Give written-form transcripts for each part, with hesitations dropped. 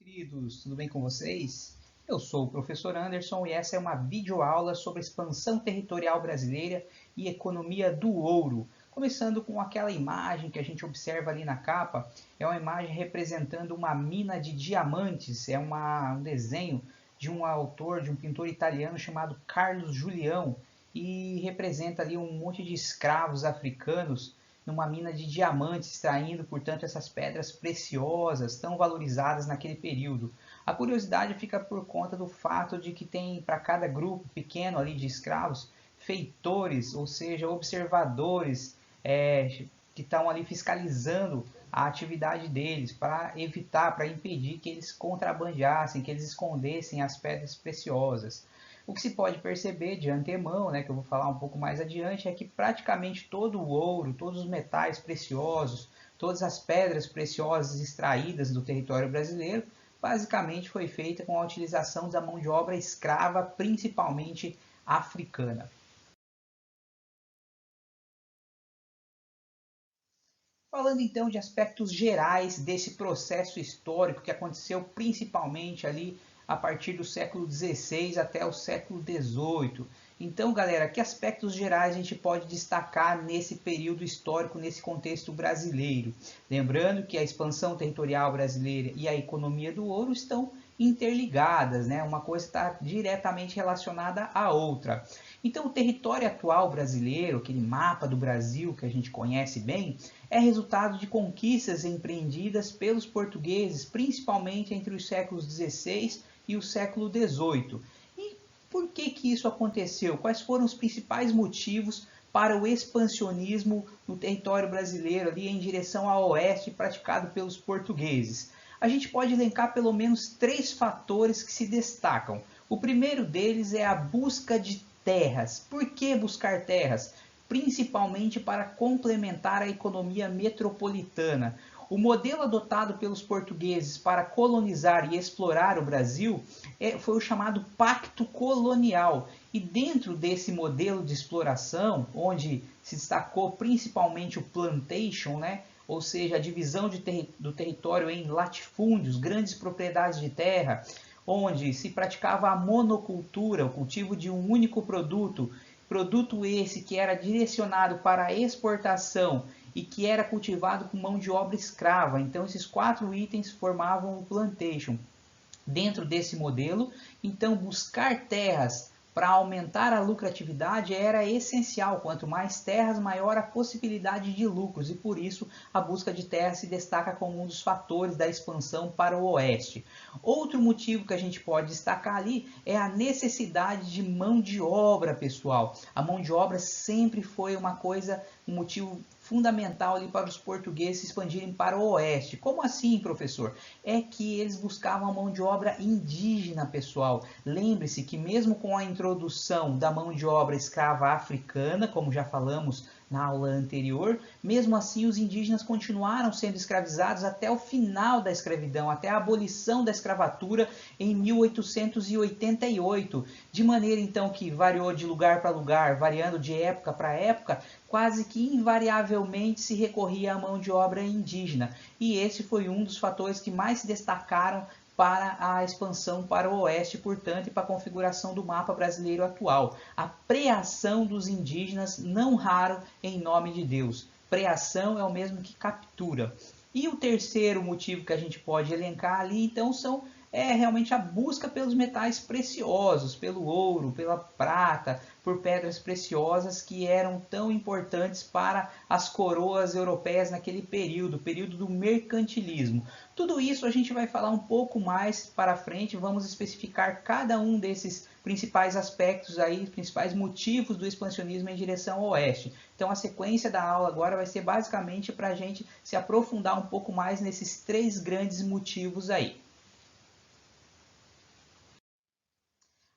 Queridos, tudo bem com vocês? Eu sou o professor Anderson e essa é uma videoaula sobre a expansão territorial brasileira e economia do ouro. Começando com aquela imagem que a gente observa ali na capa, é uma imagem representando uma mina de diamantes, um desenho de um autor, de um pintor italiano chamado Carlos Julião, e representa ali um monte de escravos africanos numa mina de diamantes, extraindo, portanto, essas pedras preciosas, tão valorizadas naquele período. A curiosidade fica por conta do fato de que tem para cada grupo pequeno ali de escravos, feitores, ou seja, observadores que estão ali fiscalizando a atividade deles para evitar, para impedir que eles contrabandeassem, que eles escondessem as pedras preciosas. O que se pode perceber de antemão, né, que eu vou falar um pouco mais adiante, é que praticamente todo o ouro, todos os metais preciosos, todas as pedras preciosas extraídas do território brasileiro, basicamente foi feita com a utilização da mão de obra escrava, principalmente africana. Falando então de aspectos gerais desse processo histórico que aconteceu principalmente ali a partir do século XVI até o século XVIII. Então, galera, que aspectos gerais a gente pode destacar nesse período histórico, nesse contexto brasileiro? Lembrando que a expansão territorial brasileira e a economia do ouro estão interligadas, né? Uma coisa está diretamente relacionada à outra. Então, o território atual brasileiro, aquele mapa do Brasil que a gente conhece bem, é resultado de conquistas empreendidas pelos portugueses, principalmente entre os séculos XVI e o século XVIII. E por que isso aconteceu? Quais foram os principais motivos para o expansionismo no território brasileiro, ali em direção ao oeste, praticado pelos portugueses? A gente pode elencar pelo menos 3 fatores que se destacam. O primeiro deles é a busca de terras. Por que buscar terras? Principalmente para complementar a economia metropolitana. O modelo adotado pelos portugueses para colonizar e explorar o Brasil foi o chamado Pacto Colonial. E dentro desse modelo de exploração, onde se destacou principalmente o plantation, né? Ou seja, a divisão do território em latifúndios, grandes propriedades de terra, onde se praticava a monocultura, o cultivo de um único produto, produto esse que era direcionado para a exportação e que era cultivado com mão de obra escrava. Então, esses 4 itens formavam o plantation. Dentro desse modelo, então, buscar terras para aumentar a lucratividade era essencial. Quanto mais terras, maior a possibilidade de lucros, e por isso a busca de terras se destaca como um dos fatores da expansão para o oeste. Outro motivo que a gente pode destacar ali é a necessidade de mão de obra, pessoal. A mão de obra sempre foi um motivo fundamental ali para os portugueses se expandirem para o oeste. Como assim, professor? É que eles buscavam a mão de obra indígena, pessoal. Lembre-se que mesmo com a introdução da mão de obra escrava africana, como já falamos na aula anterior, mesmo assim os indígenas continuaram sendo escravizados até o final da escravidão, até a abolição da escravatura em 1888, de maneira então que variou de lugar para lugar, variando de época para época, quase que invariavelmente se recorria à mão de obra indígena, e esse foi um dos fatores que mais se destacaram para a expansão para o oeste, portanto, e para a configuração do mapa brasileiro atual. A preação dos indígenas, não raro em nome de Deus. Preação é o mesmo que captura. E o terceiro motivo que a gente pode elencar ali, então, realmente a busca pelos metais preciosos, pelo ouro, pela prata, por pedras preciosas que eram tão importantes para as coroas europeias naquele período, o período do mercantilismo. Tudo isso a gente vai falar um pouco mais para frente, vamos especificar cada um desses principais aspectos aí, principais motivos do expansionismo em direção ao oeste. Então a sequência da aula agora vai ser basicamente para a gente se aprofundar um pouco mais nesses 3 grandes motivos aí.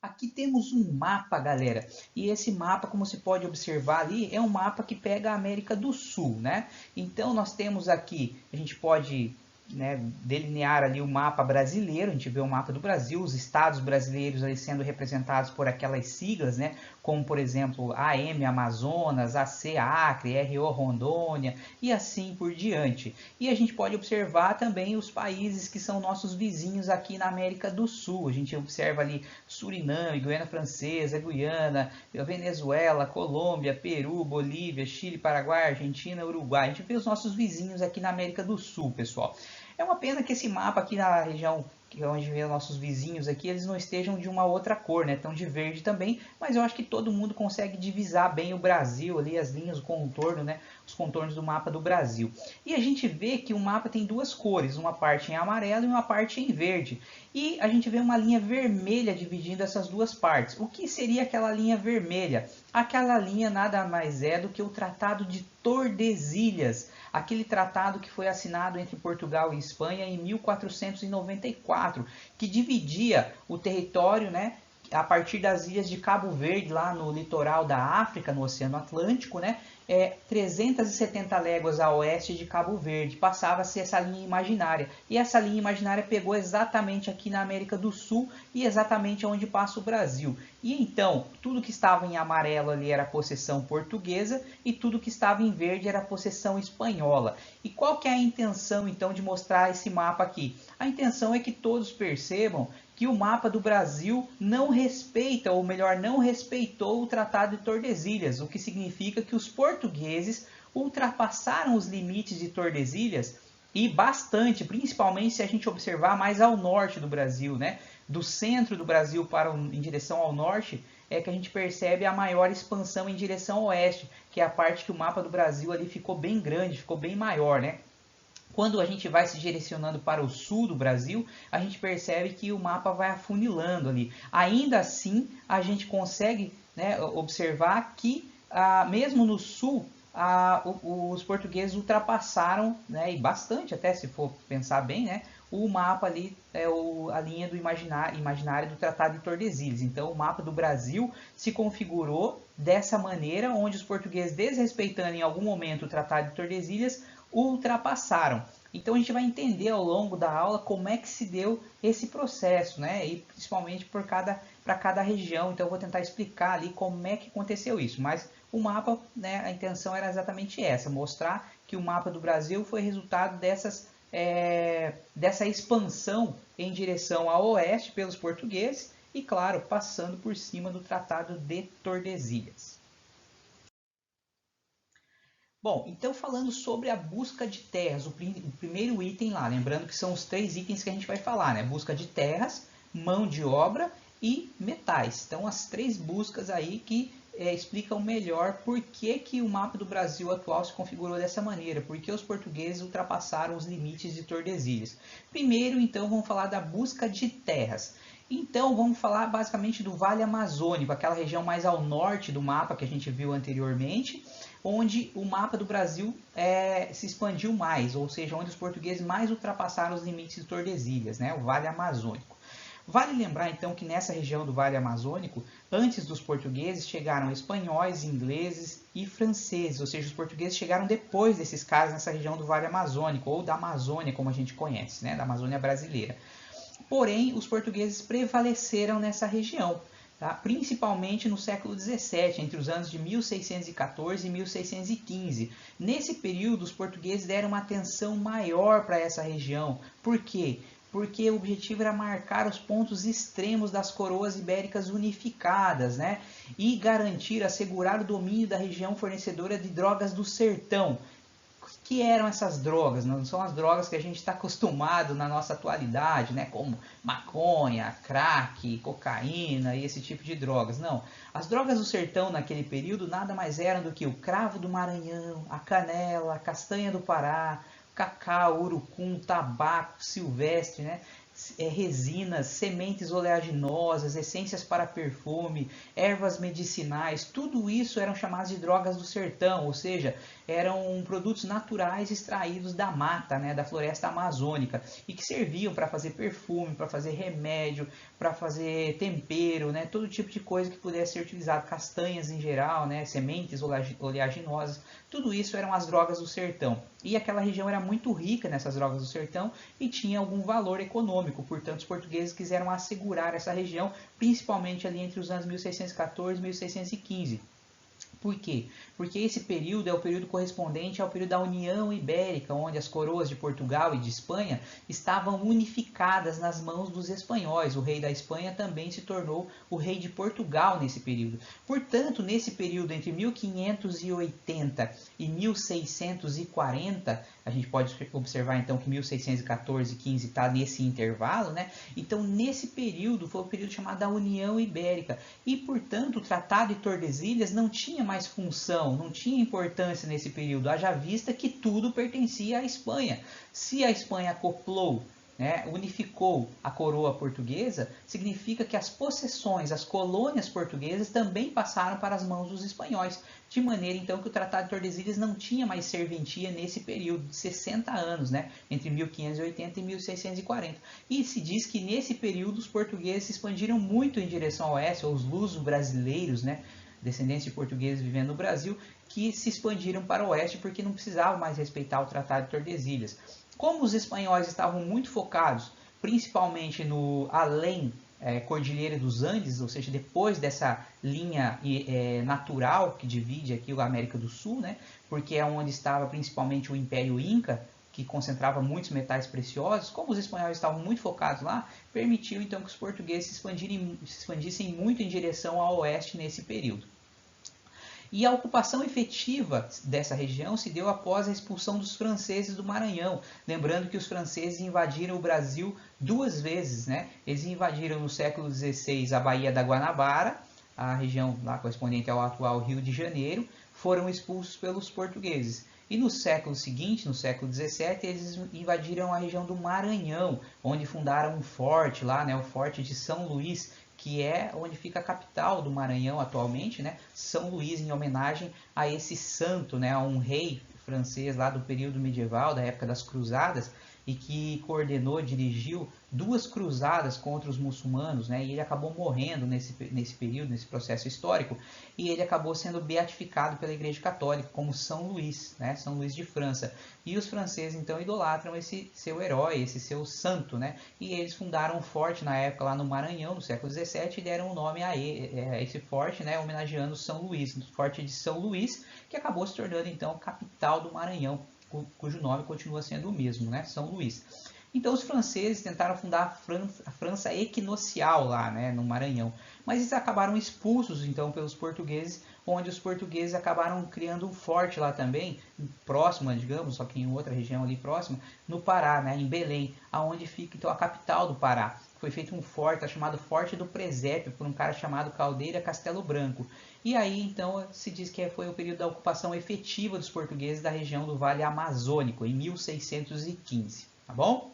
Aqui temos um mapa, galera, e esse mapa, como se pode observar ali, é um mapa que pega a América do Sul, né? Então nós temos aqui, a gente pode né, delinear ali o mapa brasileiro. A gente vê o mapa do Brasil, os estados brasileiros ali sendo representados por aquelas siglas, né, como por exemplo AM Amazonas, AC Acre, RO Rondônia e assim por diante. E a gente pode observar também os países que são nossos vizinhos aqui na América do Sul. A gente observa ali Suriname, Guiana Francesa, Guiana, Venezuela, Colômbia, Peru, Bolívia, Chile, Paraguai, Argentina, Uruguai. A gente vê os nossos vizinhos aqui na América do Sul, pessoal. É uma pena que esse mapa aqui na região que é onde vê nossos vizinhos aqui, eles não estejam de uma outra cor, né? Estão de verde também, mas eu acho que todo mundo consegue divisar bem o Brasil ali, as linhas, o contorno, né? Os contornos do mapa do Brasil. E a gente vê que o mapa tem duas cores, uma parte em amarelo e uma parte em verde. E a gente vê uma linha vermelha dividindo essas duas partes. O que seria aquela linha vermelha? Aquela linha nada mais é do que o Tratado de Tordesilhas, aquele tratado que foi assinado entre Portugal e Espanha em 1494, que dividia o território, né, a partir das ilhas de Cabo Verde, lá no litoral da África, no Oceano Atlântico, né, 370 léguas a oeste de Cabo Verde, passava-se essa linha imaginária. E essa linha imaginária pegou exatamente aqui na América do Sul e exatamente onde passa o Brasil. E então, tudo que estava em amarelo ali era possessão portuguesa e tudo que estava em verde era possessão espanhola. E qual que é a intenção então de mostrar esse mapa aqui? A intenção é que todos percebam que o mapa do Brasil não respeita, ou melhor, não respeitou o Tratado de Tordesilhas, o que significa que os portugueses ultrapassaram os limites de Tordesilhas e bastante, principalmente se a gente observar mais ao norte do Brasil, né? Do centro do Brasil em direção ao norte, é que a gente percebe a maior expansão em direção ao oeste, que é a parte que o mapa do Brasil ali ficou bem grande, ficou bem maior, né? Quando a gente vai se direcionando para o sul do Brasil, a gente percebe que o mapa vai afunilando ali. Ainda assim, a gente consegue, né, observar que, mesmo no sul, os portugueses ultrapassaram, né, e bastante até, se for pensar bem, né, o mapa ali, a linha do imaginário do Tratado de Tordesilhas. Então, o mapa do Brasil se configurou dessa maneira, onde os portugueses, desrespeitando em algum momento o Tratado de Tordesilhas, ultrapassaram. Então a gente vai entender ao longo da aula como é que se deu esse processo, né? E principalmente para cada região. Então eu vou tentar explicar ali como é que aconteceu isso. Mas o mapa, né, a intenção era exatamente essa, mostrar que o mapa do Brasil foi resultado dessa expansão em direção ao oeste pelos portugueses e, claro, passando por cima do Tratado de Tordesilhas. Bom, então falando sobre a busca de terras, o primeiro item lá, lembrando que são os 3 itens que a gente vai falar, né? Busca de terras, mão de obra e metais. Então as 3 buscas aí que explicam melhor por que o mapa do Brasil atual se configurou dessa maneira, porque os portugueses ultrapassaram os limites de Tordesilhas. Primeiro, então, vamos falar da busca de terras. Então, vamos falar basicamente do Vale Amazônico, aquela região mais ao norte do mapa que a gente viu anteriormente, onde o mapa do Brasil se expandiu mais, ou seja, onde os portugueses mais ultrapassaram os limites de Tordesilhas, né, o Vale Amazônico. Vale lembrar então que nessa região do Vale Amazônico, antes dos portugueses, chegaram espanhóis, ingleses e franceses, ou seja, os portugueses chegaram depois desses caras nessa região do Vale Amazônico, ou da Amazônia, como a gente conhece, né, da Amazônia brasileira. Porém, os portugueses prevaleceram nessa região, tá? Principalmente no século XVII, entre os anos de 1614 e 1615. Nesse período, os portugueses deram uma atenção maior para essa região. Por quê? Porque o objetivo era marcar os pontos extremos das coroas ibéricas unificadas, né? E garantir, assegurar o domínio da região fornecedora de drogas do sertão. O que eram essas drogas? Não são as drogas que a gente está acostumado na nossa atualidade, né? Como maconha, crack, cocaína e esse tipo de drogas. Não. As drogas do sertão naquele período nada mais eram do que o cravo do Maranhão, a canela, a castanha do Pará, cacau, urucum, tabaco silvestre, né? resinas, sementes oleaginosas, essências para perfume, ervas medicinais, tudo isso eram chamadas de drogas do sertão, ou seja, eram produtos naturais extraídos da mata, né, da floresta amazônica, e que serviam para fazer perfume, para fazer remédio, para fazer tempero, né, todo tipo de coisa que pudesse ser utilizado, castanhas em geral, né, sementes oleaginosas, tudo isso eram as drogas do sertão. E aquela região era muito rica nessas drogas do sertão e tinha algum valor econômico, portanto os portugueses quiseram assegurar essa região, principalmente ali entre os anos 1614 e 1615. Por quê? Porque esse período é o período correspondente ao período da União Ibérica, onde as coroas de Portugal e de Espanha estavam unificadas nas mãos dos espanhóis. O rei da Espanha também se tornou o rei de Portugal nesse período. Portanto, nesse período entre 1580 e 1640, a gente pode observar então que 1614 e 15 está nesse intervalo, né? Então, nesse período foi o período chamado da União Ibérica e, portanto, o Tratado de Tordesilhas não tinha mais função, não tinha importância nesse período, haja vista que tudo pertencia à Espanha. Se a Espanha acoplou, né, unificou a coroa portuguesa, significa que as possessões, as colônias portuguesas também passaram para as mãos dos espanhóis, de maneira então que o Tratado de Tordesilhas não tinha mais serventia nesse período de 60 anos, né, entre 1580 e 1640. E se diz que nesse período os portugueses se expandiram muito em direção ao oeste, os luso-brasileiros, né, descendentes de portugueses vivendo no Brasil, que se expandiram para o oeste porque não precisavam mais respeitar o Tratado de Tordesilhas. Como os espanhóis estavam muito focados, principalmente no além Cordilheira dos Andes, ou seja, depois dessa linha natural que divide aqui a América do Sul, né, porque é onde estava principalmente o Império Inca, que concentrava muitos metais preciosos, como os espanhóis estavam muito focados lá, permitiu então que os portugueses se expandissem muito em direção ao oeste nesse período. E a ocupação efetiva dessa região se deu após a expulsão dos franceses do Maranhão. Lembrando que os franceses invadiram o Brasil duas vezes, né? Eles invadiram no século XVI a Baía da Guanabara, a região lá correspondente ao atual Rio de Janeiro, foram expulsos pelos portugueses. E no século seguinte, no século XVII, eles invadiram a região do Maranhão, onde fundaram um forte lá, né, o Forte de São Luís, que é onde fica a capital do Maranhão atualmente, né, São Luís, em homenagem a esse santo, né, a um rei francês lá do período medieval, da época das cruzadas, e que coordenou, dirigiu duas cruzadas contra os muçulmanos, né? E ele acabou morrendo nesse período, nesse processo histórico, e ele acabou sendo beatificado pela Igreja Católica como São Luís, né? São Luís de França. E os franceses então idolatram esse seu herói, esse seu santo, né? E eles fundaram um forte na época lá no Maranhão, no século XVII, e deram o nome a esse forte, né? Homenageando São Luís, o Forte de São Luís, que acabou se tornando então capital do Maranhão, cujo nome continua sendo o mesmo, né? São Luís. Então os franceses tentaram fundar a França equinocial lá, né, no Maranhão, mas eles acabaram expulsos então pelos portugueses, onde os portugueses acabaram criando um forte lá também, próximo, digamos, só que em outra região ali próxima, no Pará, né, em Belém, aonde fica então a capital do Pará. Foi feito um forte chamado Forte do Presépio por um cara chamado Caldeira Castelo Branco. E aí então se diz que foi o período da ocupação efetiva dos portugueses da região do Vale Amazônico, em 1615, tá bom?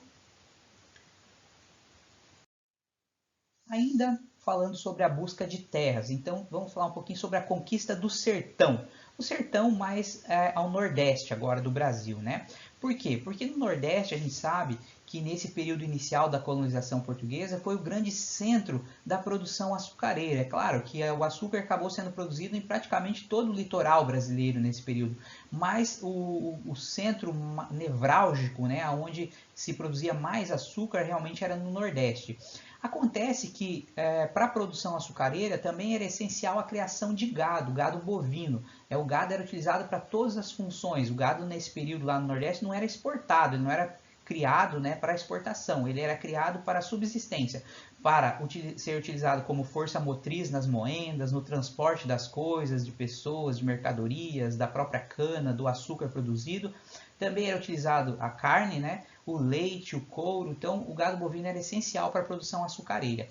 Ainda falando sobre a busca de terras, então vamos falar um pouquinho sobre a conquista do sertão. O sertão mais ao nordeste agora do Brasil, né? Por quê? Porque no nordeste a gente sabe que nesse período inicial da colonização portuguesa foi o grande centro da produção açucareira. É claro que o açúcar acabou sendo produzido em praticamente todo o litoral brasileiro nesse período, mas o centro nevrálgico, né, onde se produzia mais açúcar, realmente era no nordeste. Acontece que para a produção açucareira também era essencial a criação de gado, gado bovino. O gado era utilizado para todas as funções. O gado nesse período lá no Nordeste não era exportado, ele não era criado, né, para exportação, ele era criado para subsistência, para ser utilizado como força motriz nas moendas, no transporte das coisas, de pessoas, de mercadorias, da própria cana, do açúcar produzido. Também era utilizado a carne, né, o leite, o couro. Então o gado bovino era essencial para a produção açucareira.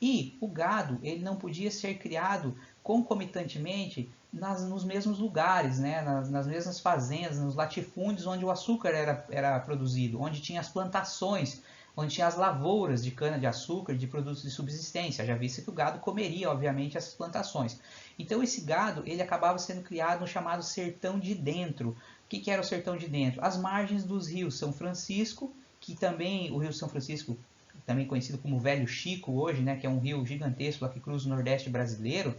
E o gado ele não podia ser criado concomitantemente nos mesmos lugares, né? nas mesmas fazendas, nos latifúndios onde o açúcar era produzido, onde tinha as plantações, onde tinha as lavouras de cana-de-açúcar e de produtos de subsistência, já visto que o gado comeria, obviamente, essas plantações. Então esse gado ele acabava sendo criado no chamado sertão de dentro. O que era o sertão de dentro? As margens dos rios São Francisco, que também o rio São Francisco, também conhecido como Velho Chico hoje, né, que é um rio gigantesco lá que cruza o Nordeste brasileiro,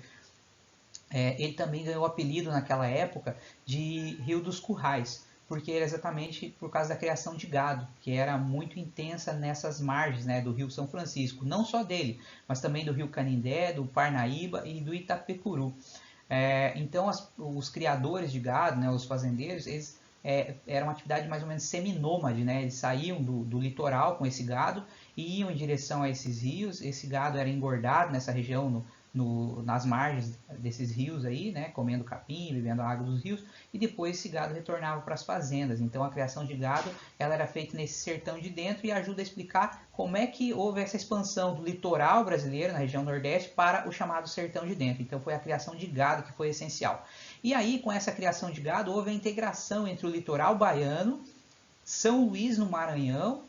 ele também ganhou o apelido naquela época de Rio dos Currais, porque era exatamente por causa da criação de gado, que era muito intensa nessas margens, né, do Rio São Francisco, não só dele, mas também do Rio Canindé, do Parnaíba e do Itapecuru. Então os criadores de gado, né, os fazendeiros, eles era uma atividade mais ou menos seminômade, né? Eles saíam do litoral com esse gado e iam em direção a esses rios. Esse gado era engordado nessa região, nas margens desses rios aí, né? Comendo capim, bebendo a água dos rios, e depois esse gado retornava para as fazendas. Então a criação de gado ela era feita nesse sertão de dentro e ajuda a explicar como é que houve essa expansão do litoral brasileiro, na região nordeste, para o chamado sertão de dentro. Então foi a criação de gado que foi essencial. E aí, com essa criação de gado, houve a integração entre o litoral baiano, São Luís no Maranhão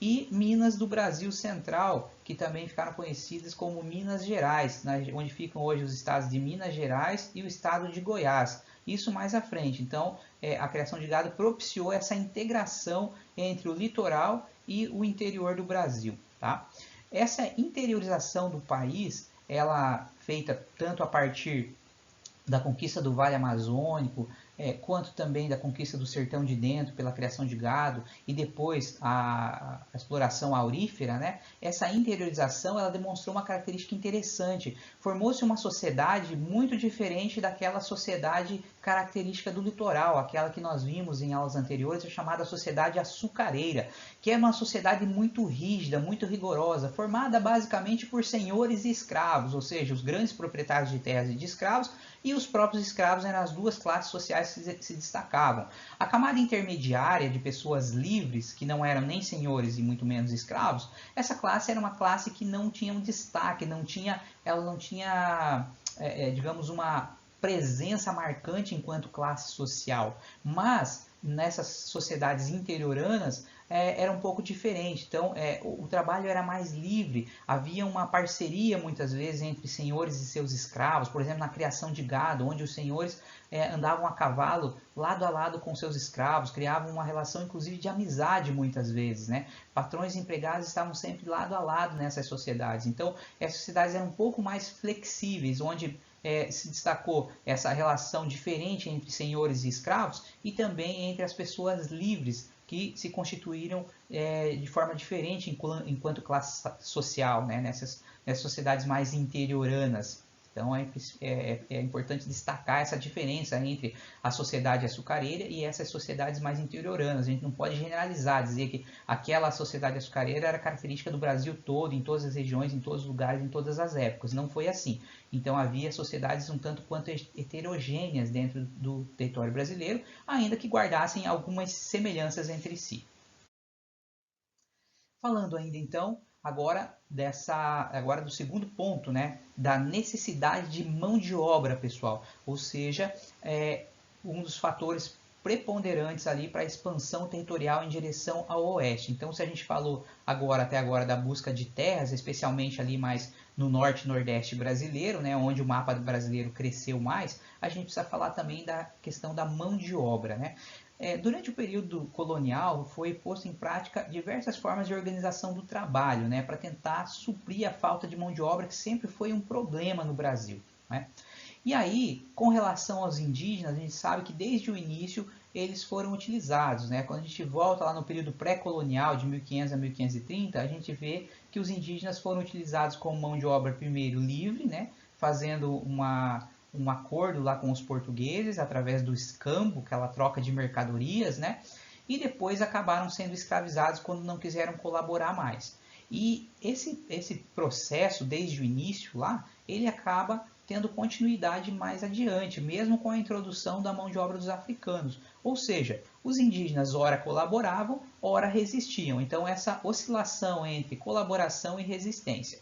e Minas do Brasil Central, que também ficaram conhecidas como Minas Gerais, onde ficam hoje os estados de Minas Gerais e o estado de Goiás. Isso mais à frente. Então, a criação de gado propiciou essa integração entre o litoral e o interior do Brasil. Tá? Essa interiorização do país, ela feita tanto a partir da conquista do Vale Amazônico, quanto também da conquista do Sertão de Dentro pela criação de gado e depois a exploração aurífera, né? Essa interiorização ela demonstrou uma característica interessante. Formou-se uma sociedade muito diferente daquela sociedade característica do litoral, aquela que nós vimos em aulas anteriores, a chamada sociedade açucareira, que é uma sociedade muito rígida, muito rigorosa, formada basicamente por senhores e escravos, ou seja, os grandes proprietários de terras e de escravos, e os próprios escravos eram as duas classes sociais que se destacavam. A camada intermediária de pessoas livres, que não eram nem senhores e muito menos escravos, essa classe era uma classe que não tinha um destaque, ela não tinha, digamos, uma presença marcante enquanto classe social, mas nessas sociedades interioranas era um pouco diferente. Então o trabalho era mais livre, havia uma parceria muitas vezes entre senhores e seus escravos, por exemplo na criação de gado, onde os senhores andavam a cavalo lado a lado com seus escravos, criavam uma relação inclusive de amizade muitas vezes, né? Patrões e empregados estavam sempre lado a lado nessas sociedades, então essas sociedades eram um pouco mais flexíveis, onde se destacou essa relação diferente entre senhores e escravos e também entre as pessoas livres que se constituíram de forma diferente enquanto classe social, né, nessas sociedades mais interioranas. Então é importante destacar essa diferença entre a sociedade açucareira e essas sociedades mais interioranas. A gente não pode generalizar, dizer que aquela sociedade açucareira era característica do Brasil todo, em todas as regiões, em todos os lugares, em todas as épocas. Não foi assim. Então havia sociedades um tanto quanto heterogêneas dentro do território brasileiro, ainda que guardassem algumas semelhanças entre si. Falando ainda então agora do segundo ponto, né, da necessidade de mão de obra, pessoal, ou seja, um dos fatores preponderantes ali para a expansão territorial em direção ao oeste. Então, se a gente falou até agora da busca de terras, especialmente ali mais no norte e nordeste brasileiro, né, onde o mapa brasileiro cresceu mais, a gente precisa falar também da questão da mão de obra, né? Durante o período colonial, foi posto em prática diversas formas de organização do trabalho, né, para tentar suprir a falta de mão de obra, que sempre foi um problema no Brasil, né? E aí, com relação aos indígenas, a gente sabe que desde o início eles foram utilizados, né? Quando a gente volta lá no período pré-colonial, de 1500 a 1530, a gente vê que os indígenas foram utilizados como mão de obra primeiro livre, né, fazendo um acordo lá com os portugueses através do escambo, aquela troca de mercadorias, né? E depois acabaram sendo escravizados quando não quiseram colaborar mais. E esse processo, desde o início lá, ele acaba tendo continuidade mais adiante, mesmo com a introdução da mão de obra dos africanos. Ou seja, os indígenas ora colaboravam, ora resistiam. Então essa oscilação entre colaboração e resistência.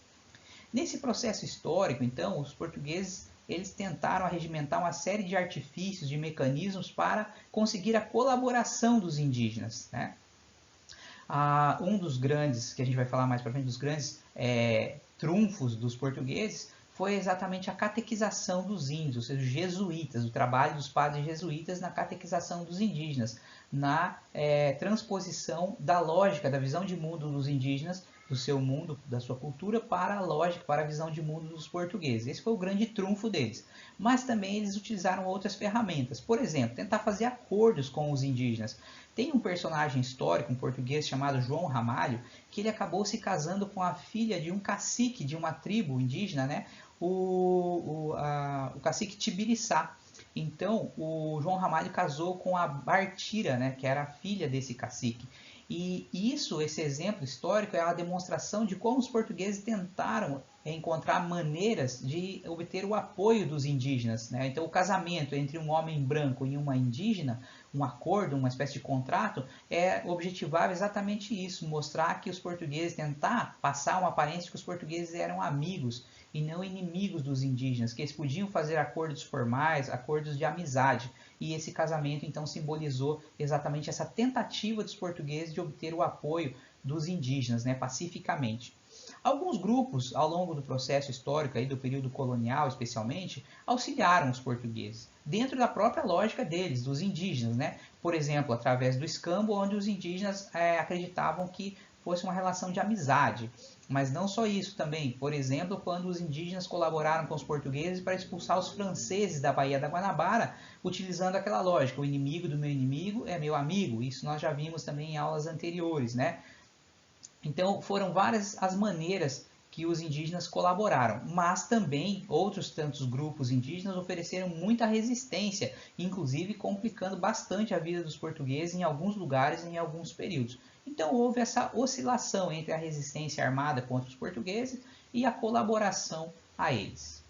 Nesse processo histórico, então, os portugueses eles tentaram arregimentar uma série de artifícios, de mecanismos para conseguir a colaboração dos indígenas, né? Um dos grandes, que a gente vai falar mais para frente, dos grandes trunfos dos portugueses foi exatamente a catequização dos índios, ou seja, os jesuítas, o trabalho dos padres jesuítas na catequização dos indígenas, na transposição da lógica, da visão de mundo dos indígenas, do seu mundo, da sua cultura, para a lógica, para a visão de mundo dos portugueses. Esse foi o grande trunfo deles. Mas também eles utilizaram outras ferramentas. Por exemplo, tentar fazer acordos com os indígenas. Tem um personagem histórico, um português chamado João Ramalho, que ele acabou se casando com a filha de um cacique de uma tribo indígena, né? O cacique Tibiriçá. Então, o João Ramalho casou com a Bartira, né, que era a filha desse cacique. E esse exemplo histórico é a demonstração de como os portugueses tentaram encontrar maneiras de obter o apoio dos indígenas, né? Então, o casamento entre um homem branco e uma indígena, um acordo, uma espécie de contrato, objetivava exatamente isso, mostrar que os portugueses, tentar passar uma aparência de que os portugueses eram amigos e não inimigos dos indígenas, que eles podiam fazer acordos formais, acordos de amizade. E esse casamento então simbolizou exatamente essa tentativa dos portugueses de obter o apoio dos indígenas, né, pacificamente. Alguns grupos, ao longo do processo histórico, aí, do período colonial especialmente, auxiliaram os portugueses, dentro da própria lógica deles, dos indígenas, né? Por exemplo, através do escambo, onde os indígenas acreditavam que fosse uma relação de amizade. Mas não só isso também. Por exemplo, quando os indígenas colaboraram com os portugueses para expulsar os franceses da Baía da Guanabara, utilizando aquela lógica, o inimigo do meu inimigo é meu amigo. Isso nós já vimos também em aulas anteriores, né? Então, foram várias as maneiras que os indígenas colaboraram, mas também outros tantos grupos indígenas ofereceram muita resistência, inclusive complicando bastante a vida dos portugueses em alguns lugares e em alguns períodos. Então houve essa oscilação entre a resistência armada contra os portugueses e a colaboração a eles.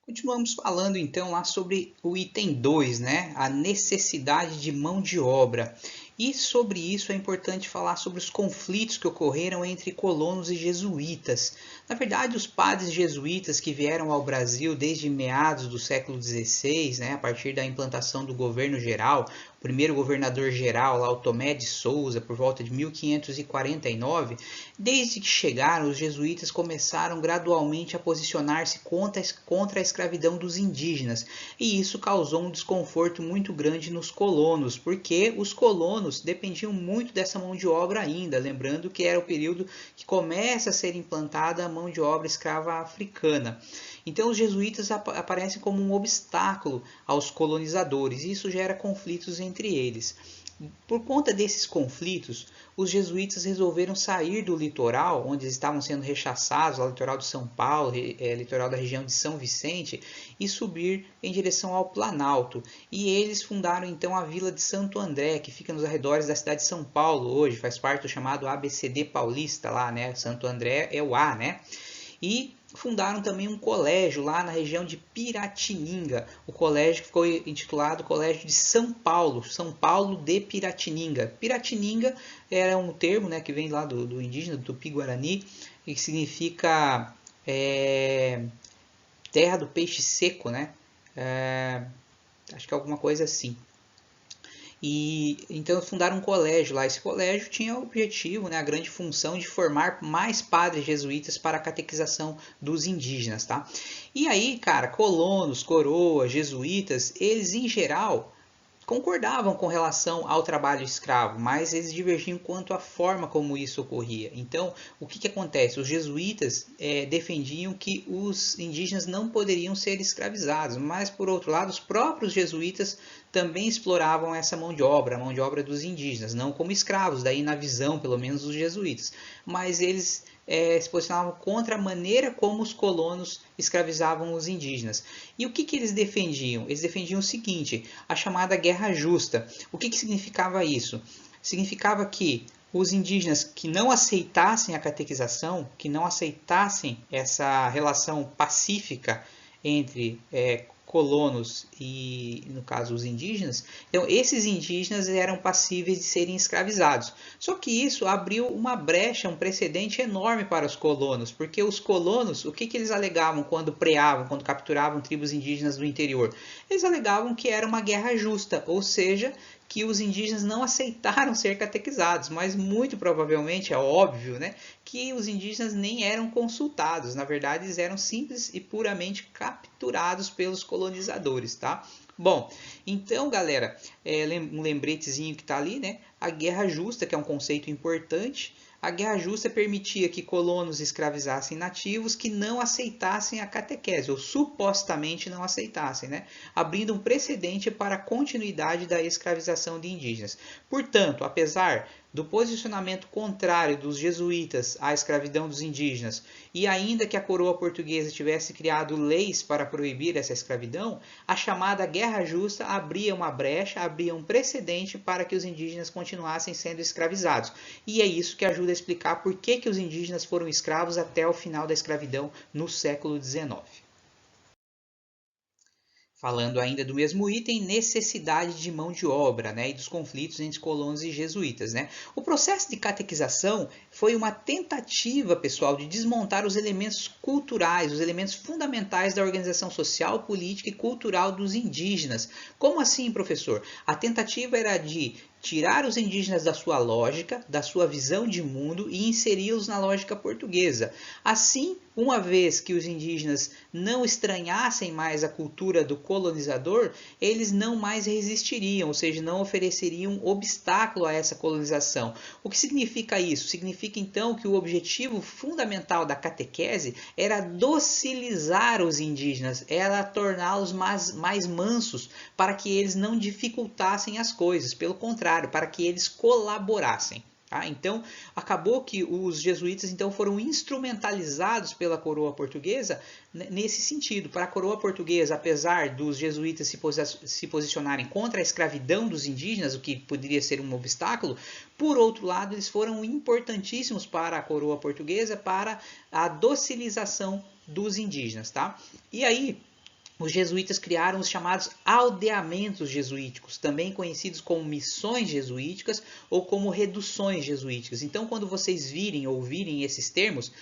Continuamos falando então lá sobre o item 2, né? A necessidade de mão de obra. E sobre isso é importante falar sobre os conflitos que ocorreram entre colonos e jesuítas. Na verdade, os padres jesuítas que vieram ao Brasil desde meados do século XVI, né, a partir da implantação do governo geral, o primeiro governador geral, lá, o Tomé de Souza, por volta de 1549, desde que chegaram, os jesuítas começaram gradualmente a posicionar-se contra a escravidão dos indígenas. E isso causou um desconforto muito grande nos colonos, porque os colonos dependiam muito dessa mão de obra ainda, lembrando que era o período que começa a ser implantada a mão de obra escrava africana. Então os jesuítas aparecem como um obstáculo aos colonizadores, e isso gera conflitos entre eles. Por conta desses conflitos, os jesuítas resolveram sair do litoral, onde eles estavam sendo rechaçados, ao litoral de São Paulo, litoral da região de São Vicente, e subir em direção ao Planalto. E eles fundaram então a Vila de Santo André, que fica nos arredores da cidade de São Paulo hoje, faz parte do chamado ABCD paulista lá, né? Santo André é o A, né? E fundaram também um colégio lá na região de Piratininga. O colégio ficou intitulado Colégio de São Paulo de Piratininga. Piratininga era um termo, né, que vem lá do indígena, do Tupi-Guarani, e que significa terra do peixe seco, né? Acho que é alguma coisa assim. E então fundaram um colégio lá. Esse colégio tinha o objetivo, né, a grande função de formar mais padres jesuítas para a catequização dos indígenas, tá? E aí, cara, colonos, coroas, jesuítas, eles em geral concordavam com relação ao trabalho escravo, mas eles divergiam quanto à forma como isso ocorria. Então, o que acontece? Os jesuítas defendiam que os indígenas não poderiam ser escravizados, mas, por outro lado, os próprios jesuítas também exploravam essa mão de obra, a mão de obra dos indígenas, não como escravos, daí na visão, pelo menos, dos jesuítas, mas eles se posicionavam contra a maneira como os colonos escravizavam os indígenas. E o que eles defendiam? Eles defendiam o seguinte, a chamada guerra justa. O que significava isso? Significava que os indígenas que não aceitassem a catequização, que não aceitassem essa relação pacífica entre colonos e, no caso, os indígenas, então esses indígenas eram passíveis de serem escravizados. Só que isso abriu uma brecha, um precedente enorme para os colonos, porque os colonos, o que eles alegavam quando preavam, quando capturavam tribos indígenas do interior? Eles alegavam que era uma guerra justa, ou seja, que os indígenas não aceitaram ser catequizados, mas muito provavelmente, é óbvio, né, que os indígenas nem eram consultados. Na verdade, eles eram simples e puramente capturados pelos colonizadores, tá? Bom, então, galera, um lembretezinho que está ali, né? A guerra justa, que é um conceito importante. A guerra justa permitia que colonos escravizassem nativos que não aceitassem a catequese, ou supostamente não aceitassem, né? Abrindo um precedente para a continuidade da escravização de indígenas. Portanto, apesar do posicionamento contrário dos jesuítas à escravidão dos indígenas, e ainda que a coroa portuguesa tivesse criado leis para proibir essa escravidão, a chamada Guerra Justa abria uma brecha, abria um precedente para que os indígenas continuassem sendo escravizados. E é isso que ajuda a explicar por que os indígenas foram escravos até o final da escravidão no século XIX. Falando ainda do mesmo item, necessidade de mão de obra, né, e dos conflitos entre colonos e jesuítas, né. O processo de catequização foi uma tentativa, pessoal, de desmontar os elementos culturais, os elementos fundamentais da organização social, política e cultural dos indígenas. Como assim, professor? A tentativa era de tirar os indígenas da sua lógica, da sua visão de mundo e inseri-los na lógica portuguesa. Assim, uma vez que os indígenas não estranhassem mais a cultura do colonizador, eles não mais resistiriam, ou seja, não ofereceriam obstáculo a essa colonização. O que significa isso? Significa então que o objetivo fundamental da catequese era docilizar os indígenas, era torná-los mais mansos, para que eles não dificultassem as coisas, pelo contrário, para que eles colaborassem. Tá? Então, acabou que os jesuítas então foram instrumentalizados pela coroa portuguesa nesse sentido. Para a coroa portuguesa, apesar dos jesuítas se posicionarem contra a escravidão dos indígenas, o que poderia ser um obstáculo, por outro lado, eles foram importantíssimos para a coroa portuguesa para a docilização dos indígenas. Tá? E aí, os jesuítas criaram os chamados aldeamentos jesuíticos, também conhecidos como missões jesuíticas ou como reduções jesuíticas. Então, quando vocês ouvirem esses termos,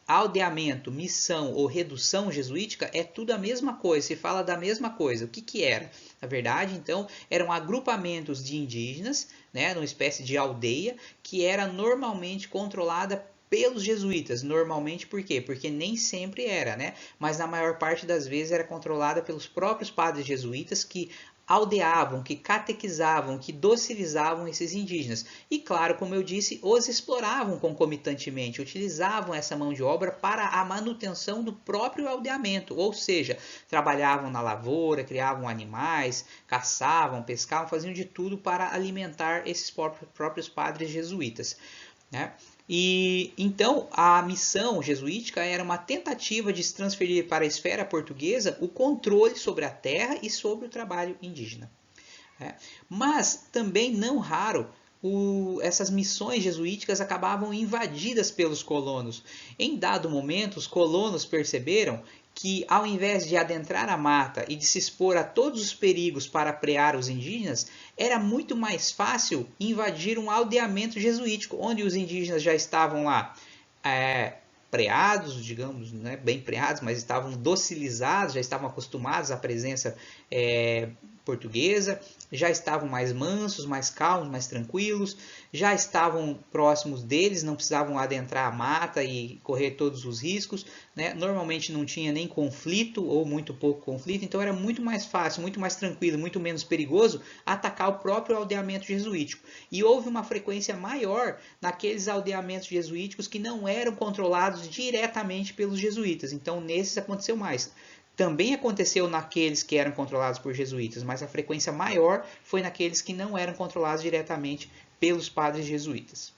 aldeamento, missão ou redução jesuítica, é tudo a mesma coisa, se fala da mesma coisa. O que era? Na verdade, então, eram agrupamentos de indígenas, né, numa espécie de aldeia, que era normalmente controlada pelos jesuítas. Normalmente por quê? Porque nem sempre era, né? Mas na maior parte das vezes era controlada pelos próprios padres jesuítas que aldeavam, que catequizavam, que docilizavam esses indígenas. E claro, como eu disse, os exploravam concomitantemente, utilizavam essa mão de obra para a manutenção do próprio aldeamento, ou seja, trabalhavam na lavoura, criavam animais, caçavam, pescavam, faziam de tudo para alimentar esses próprios padres jesuítas, né? E então a missão jesuítica era uma tentativa de se transferir para a esfera portuguesa o controle sobre a terra e sobre o trabalho indígena. Mas também não raro essas missões jesuíticas acabavam invadidas pelos colonos. Em dado momento, os colonos perceberam que, ao invés de adentrar a mata e de se expor a todos os perigos para prear os indígenas, era muito mais fácil invadir um aldeamento jesuítico, onde os indígenas já estavam lá preados, digamos, né, bem preados, mas estavam docilizados, já estavam acostumados à presença portuguesa, já estavam mais mansos, mais calmos, mais tranquilos, já estavam próximos deles, não precisavam adentrar a mata e correr todos os riscos, né? Normalmente não tinha nem conflito ou muito pouco conflito, então era muito mais fácil, muito mais tranquilo, muito menos perigoso atacar o próprio aldeamento jesuítico. E houve uma frequência maior naqueles aldeamentos jesuíticos que não eram controlados diretamente pelos jesuítas, então nesses aconteceu mais. Também aconteceu naqueles que eram controlados por jesuítas, mas a frequência maior foi naqueles que não eram controlados diretamente pelos padres jesuítas.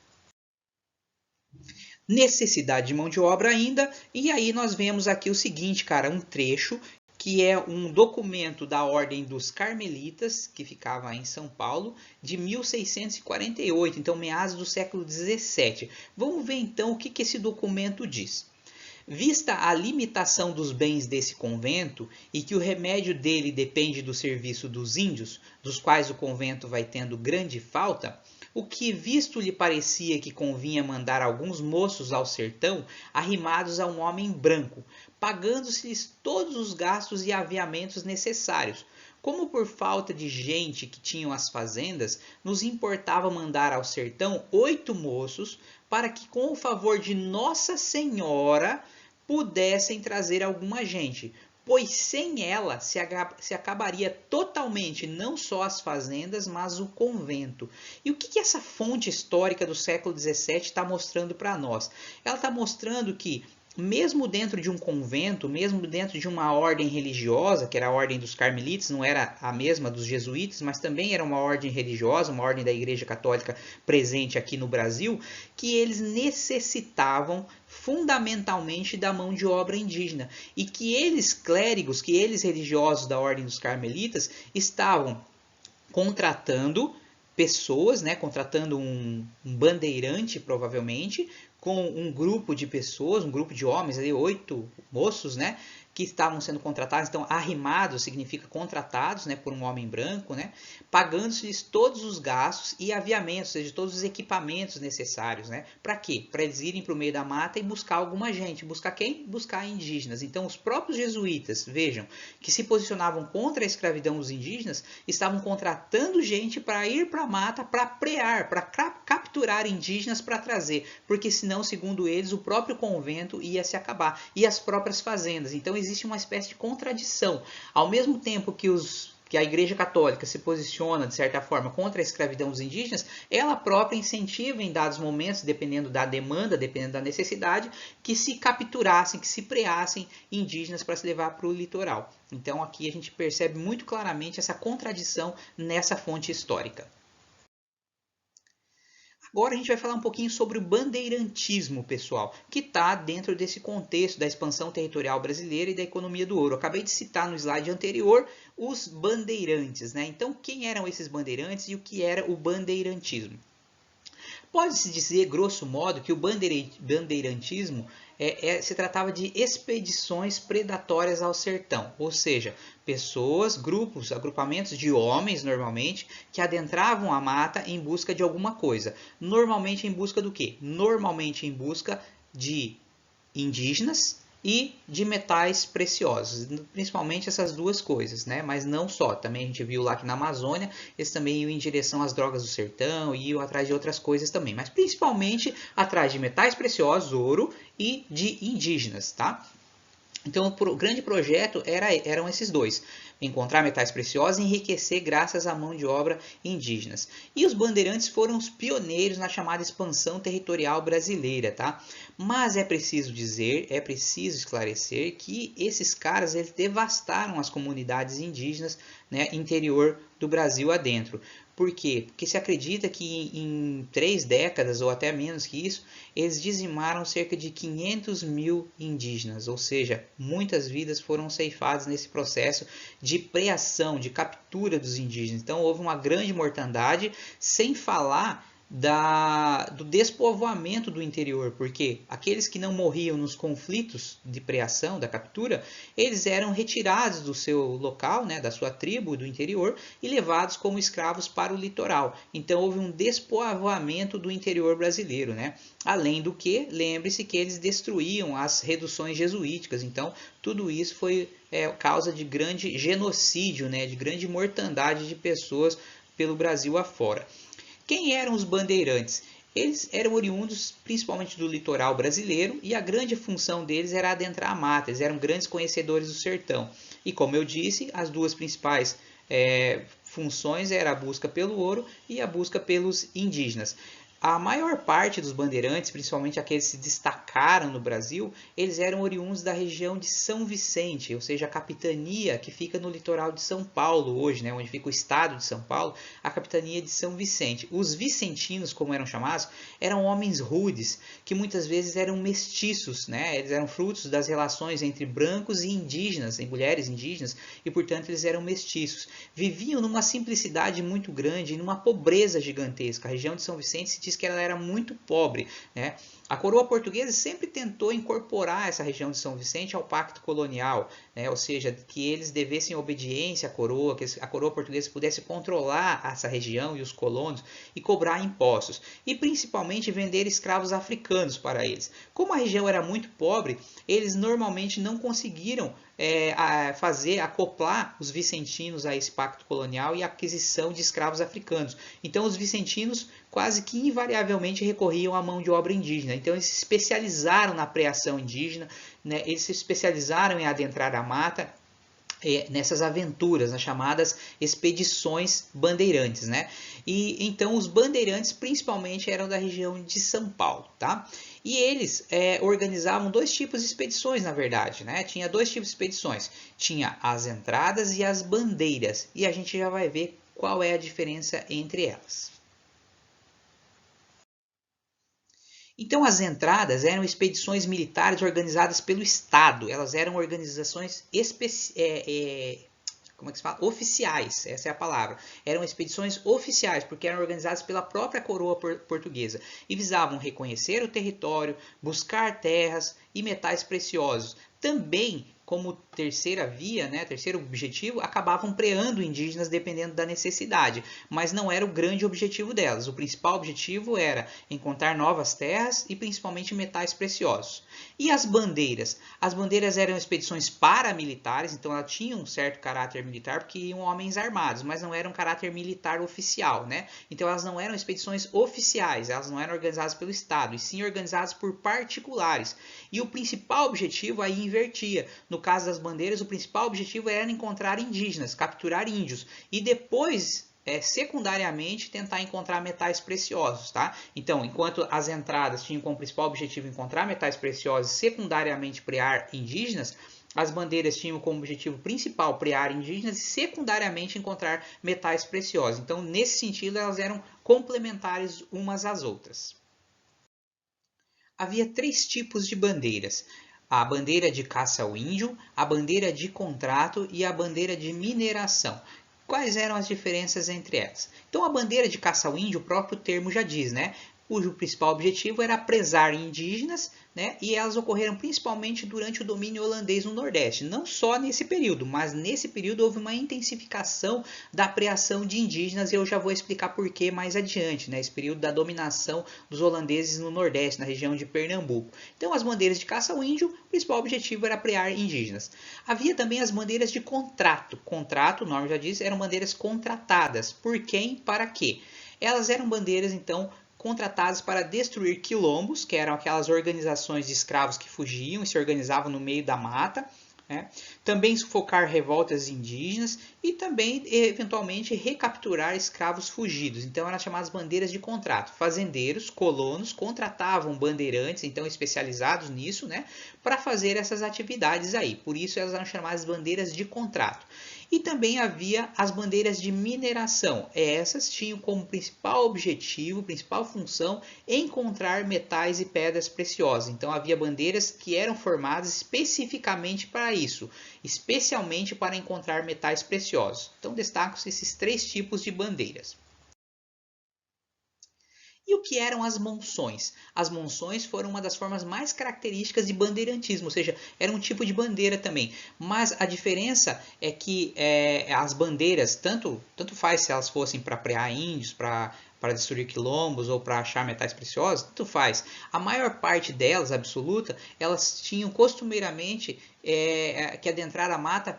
Necessidade de mão de obra ainda, e aí nós vemos aqui o seguinte, cara, um trecho que é um documento da Ordem dos Carmelitas, que ficava em São Paulo, de 1648, então meados do século 17. Vamos ver então o que esse documento diz. Vista a limitação dos bens desse convento e que o remédio dele depende do serviço dos índios, dos quais o convento vai tendo grande falta, o que visto lhe parecia que convinha mandar alguns moços ao sertão, arrimados a um homem branco, pagando-se-lhes todos os gastos e aviamentos necessários, Como por falta de gente que tinham as fazendas, nos importava mandar ao sertão 8 moços para que, com o favor de Nossa Senhora, pudessem trazer alguma gente, pois sem ela se acabaria totalmente não só as fazendas, mas o convento. E o que essa fonte histórica do século XVII está mostrando para nós? Ela está mostrando que mesmo dentro de um convento, mesmo dentro de uma ordem religiosa, que era a ordem dos carmelitas, não era a mesma dos jesuítas, mas também era uma ordem religiosa, uma ordem da Igreja Católica presente aqui no Brasil, que eles necessitavam fundamentalmente da mão de obra indígena, e que eles clérigos, que eles religiosos da ordem dos carmelitas, estavam contratando pessoas, né, contratando um bandeirante provavelmente, com um grupo de pessoas, um grupo de homens, ali, 8 moços, né, que estavam sendo contratados. Então, arrimados significa contratados, né, por um homem branco, né, pagando-lhes todos os gastos e aviamentos, ou seja, todos os equipamentos necessários. Né, para quê? Para eles irem para o meio da mata e buscar alguma gente. Buscar quem? Buscar indígenas. Então, os próprios jesuítas, vejam, que se posicionavam contra a escravidão dos indígenas, estavam contratando gente para ir para a mata, para prear, para capturar indígenas para trazer, porque senão, segundo eles, o próprio convento ia se acabar, e as próprias fazendas. Então existe uma espécie de contradição. Ao mesmo tempo que a Igreja Católica se posiciona, de certa forma, contra a escravidão dos indígenas, ela própria incentiva em dados momentos, dependendo da demanda, dependendo da necessidade, que se capturassem, que se preassem indígenas para se levar para o litoral. Então aqui a gente percebe muito claramente essa contradição nessa fonte histórica. Agora a gente vai falar um pouquinho sobre o bandeirantismo, pessoal, que está dentro desse contexto da expansão territorial brasileira e da economia do ouro. Eu acabei de citar no slide anterior os bandeirantes, né? Então, quem eram esses bandeirantes e o que era o bandeirantismo? Pode-se dizer, grosso modo, que o bandeirantismo se tratava de expedições predatórias ao sertão, ou seja, pessoas, grupos, agrupamentos de homens, normalmente, que adentravam a mata em busca de alguma coisa. Normalmente em busca do quê? Normalmente em busca de indígenas e de metais preciosos, principalmente essas duas coisas, né? Mas não só, também a gente viu lá que na Amazônia eles também iam em direção às drogas do sertão e iam atrás de outras coisas também, mas principalmente atrás de metais preciosos, ouro e de indígenas, tá? Então o grande projeto eram esses dois: encontrar metais preciosos e enriquecer graças à mão de obra indígenas. E os bandeirantes foram os pioneiros na chamada expansão territorial brasileira, tá? Mas é preciso dizer, é preciso esclarecer que esses caras eles devastaram as comunidades indígenas, né, interior do Brasil adentro. Por quê? Porque se acredita que em 3 décadas, ou até menos que isso, eles dizimaram cerca de 500 mil indígenas, ou seja, muitas vidas foram ceifadas nesse processo de preação, de captura dos indígenas. Então houve uma grande mortandade, sem falar do despovoamento do interior, porque aqueles que não morriam nos conflitos de preação, da captura, eles eram retirados do seu local, né, da sua tribo do interior, e levados como escravos para o litoral. Então houve um despovoamento do interior brasileiro, né? Além do que, lembre-se que eles destruíam as reduções jesuíticas. Então tudo isso foi causa de grande genocídio, né, de grande mortandade de pessoas pelo Brasil afora. Quem eram os bandeirantes? Eles eram oriundos principalmente do litoral brasileiro, e a grande função deles era adentrar a mata. Eles eram grandes conhecedores do sertão. E como eu disse, as duas principais funções eram a busca pelo ouro e a busca pelos indígenas. A maior parte dos bandeirantes, principalmente aqueles que se destacaram no Brasil, eles eram oriundos da região de São Vicente, ou seja, a capitania que fica no litoral de São Paulo hoje, né, onde fica o estado de São Paulo, a capitania de São Vicente. Os vicentinos, como eram chamados, eram homens rudes, que muitas vezes eram mestiços, né? Eles eram frutos das relações entre brancos e indígenas, em mulheres indígenas, e portanto eles eram mestiços. Viviam numa simplicidade muito grande e numa pobreza gigantesca. A região de São Vicente se diz que ela era muito pobre, né? A coroa portuguesa sempre tentou incorporar essa região de São Vicente ao pacto colonial, né? Ou seja, que eles devessem obediência à coroa, que a coroa portuguesa pudesse controlar essa região e os colonos e cobrar impostos, e principalmente vender escravos africanos para eles. Como a região era muito pobre, eles normalmente não conseguiram acoplar os vicentinos a esse pacto colonial e a aquisição de escravos africanos. Então os vicentinos quase que invariavelmente recorriam à mão de obra indígena. Então eles se especializaram na preação indígena, né? Eles se especializaram em adentrar a mata, nessas aventuras, nas chamadas expedições bandeirantes, né? E então os bandeirantes principalmente eram da região de São Paulo, tá? E eles organizavam dois tipos de expedições, na verdade, né? Tinha dois tipos de expedições, tinha as entradas e as bandeiras, e a gente já vai ver qual é a diferença entre elas. Então, as entradas eram expedições militares organizadas pelo Estado. Elas eram organizações como é que se fala? Oficiais, essa é a palavra. Eram expedições oficiais, porque eram organizadas pela própria coroa portuguesa e visavam reconhecer o território, buscar terras e metais preciosos. Também, como terceira via, né, terceiro objetivo, acabavam preando indígenas dependendo da necessidade, mas não era o grande objetivo delas. O principal objetivo era encontrar novas terras e principalmente metais preciosos. E as bandeiras? As bandeiras eram expedições paramilitares, então elas tinham um certo caráter militar porque iam homens armados, mas não era um caráter militar oficial, né? Então elas não eram expedições oficiais, elas não eram organizadas pelo Estado, e sim organizadas por particulares. E o principal objetivo aí invertia. No caso das bandeiras, o principal objetivo era encontrar indígenas, capturar índios, e depois secundariamente tentar encontrar metais preciosos, tá? Então, enquanto as entradas tinham como principal objetivo encontrar metais preciosos, secundariamente prear indígenas, as bandeiras tinham como objetivo principal prear indígenas e secundariamente encontrar metais preciosos. Então, nesse sentido, elas eram complementares umas às outras. Havia três tipos de bandeiras: a bandeira de caça ao índio, a bandeira de contrato e a bandeira de mineração. Quais eram as diferenças entre elas? Então, a bandeira de caça ao índio, o próprio termo já diz, né? Cujo principal objetivo era presar indígenas, né? E elas ocorreram principalmente durante o domínio holandês no Nordeste. Não só nesse período, mas nesse período houve uma intensificação da preação de indígenas, e eu já vou explicar por que mais adiante, né? Esse período da dominação dos holandeses no Nordeste, na região de Pernambuco. Então, as bandeiras de caça ao índio, o principal objetivo era prear indígenas. Havia também as bandeiras de contrato. Contrato, o nome já diz, eram bandeiras contratadas. Por quem? Para quê? Elas eram bandeiras, então, contratadas para destruir quilombos, que eram aquelas organizações de escravos que fugiam e se organizavam no meio da mata, né? Também sufocar revoltas indígenas e também, eventualmente, recapturar escravos fugidos. Então, eram chamadas bandeiras de contrato. Fazendeiros, colonos, contratavam bandeirantes, então especializados nisso, né, para fazer essas atividades aí. Por isso, elas eram chamadas bandeiras de contrato. E também havia as bandeiras de mineração. Essas tinham como principal objetivo, principal função, encontrar metais e pedras preciosas. Então havia bandeiras que eram formadas especificamente para isso, especialmente para encontrar metais preciosos. Então destacam-se esses três tipos de bandeiras. E o que eram as monções? As monções foram uma das formas mais características de bandeirantismo, ou seja, era um tipo de bandeira também. Mas a diferença é que as bandeiras, tanto faz se elas fossem para prear índios, para destruir quilombos ou para achar metais preciosos, tanto faz. A maior parte delas, absoluta, elas tinham costumeiramente que adentrar a mata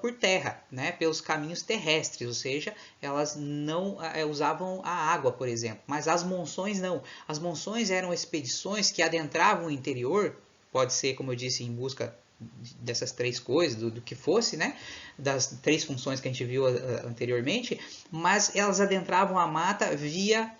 por terra, né? Pelos caminhos terrestres, ou seja, elas não usavam a água, por exemplo. Mas as monções não. As monções eram expedições que adentravam o interior, pode ser, como eu disse, em busca dessas três coisas, do que fosse, né? Das três funções que a gente viu anteriormente, mas elas adentravam a mata via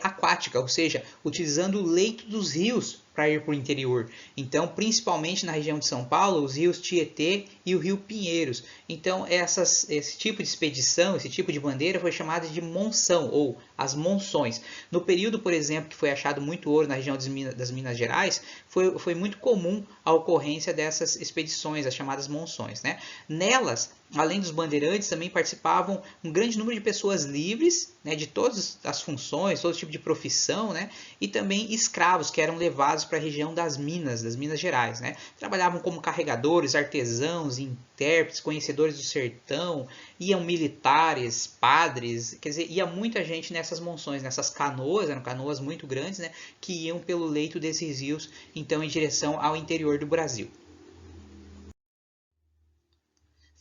aquática, ou seja, utilizando o leito dos rios para ir para o interior. Então, principalmente na região de São Paulo, os rios Tietê e o rio Pinheiros. Então, esse tipo de expedição, esse tipo de bandeira foi chamada de monção, ou as monções. No período, por exemplo, que foi achado muito ouro na região das Minas Gerais, foi muito comum a ocorrência dessas expedições, as chamadas monções, né? Nelas, além dos bandeirantes, também participavam um grande número de pessoas livres, né, de todas as funções, todo tipo de profissão, né, e também escravos que eram levados para a região das Minas Gerais, né. Trabalhavam como carregadores, artesãos, intérpretes, conhecedores do sertão, iam militares, padres, quer dizer, ia muita gente nessas monções, nessas canoas, eram canoas muito grandes, né, que iam pelo leito desses rios, então em direção ao interior do Brasil.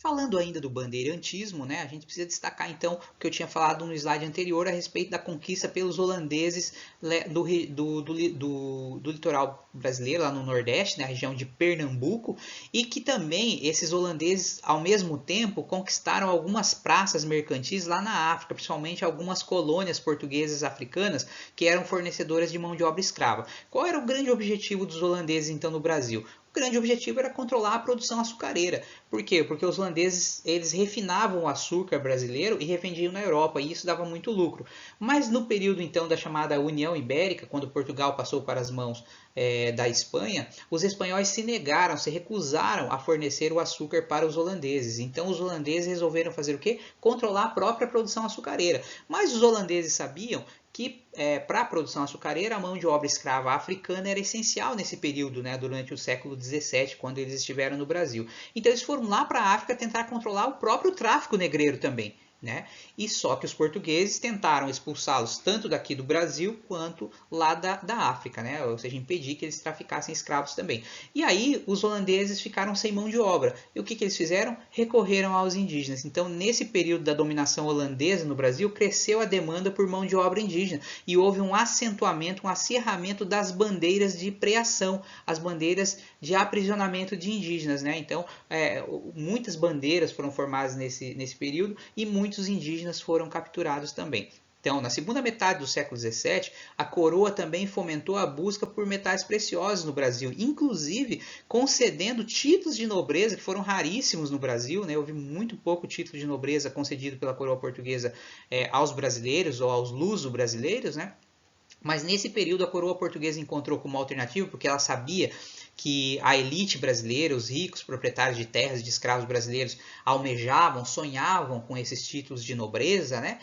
Falando ainda do bandeirantismo, né, a gente precisa destacar então o que eu tinha falado no slide anterior a respeito da conquista pelos holandeses do litoral brasileiro, lá no Nordeste, na região de Pernambuco, e que também esses holandeses, ao mesmo tempo, conquistaram algumas praças mercantis lá na África, principalmente algumas colônias portuguesas africanas que eram fornecedoras de mão de obra escrava. Qual era o grande objetivo dos holandeses então no Brasil? O grande objetivo era controlar a produção açucareira. Por quê? Porque os holandeses eles refinavam o açúcar brasileiro e revendiam na Europa, e isso dava muito lucro. Mas no período então da chamada União Ibérica, quando Portugal passou para as mãos da Espanha, os espanhóis se negaram, se recusaram a fornecer o açúcar para os holandeses. Então os holandeses resolveram fazer o quê? Controlar a própria produção açucareira. Mas os holandeses sabiam que para a produção açucareira a mão de obra escrava africana era essencial nesse período, né, durante o século XVII, quando eles estiveram no Brasil. Então eles foram lá para a África tentar controlar o próprio tráfico negreiro também. Né? E só que os portugueses tentaram expulsá-los tanto daqui do Brasil quanto lá da África, né? Ou seja, impedir que eles traficassem escravos também. E aí os holandeses ficaram sem mão de obra. E o que eles fizeram? Recorreram aos indígenas. Então, nesse período da dominação holandesa no Brasil, cresceu a demanda por mão de obra indígena e houve um acentuamento, um acirramento das bandeiras de preação, as bandeiras de aprisionamento de indígenas, né? Então, muitas bandeiras foram formadas nesse período e muitos indígenas foram capturados também. Então, na segunda metade do século XVII, a coroa também fomentou a busca por metais preciosos no Brasil, inclusive concedendo títulos de nobreza que foram raríssimos no Brasil, né? Houve muito pouco título de nobreza concedido pela coroa portuguesa aos brasileiros ou aos luso-brasileiros, né? Mas nesse período a coroa portuguesa encontrou como alternativa, porque ela sabia que a elite brasileira, os ricos proprietários de terras de escravos brasileiros almejavam, sonhavam com esses títulos de nobreza, né?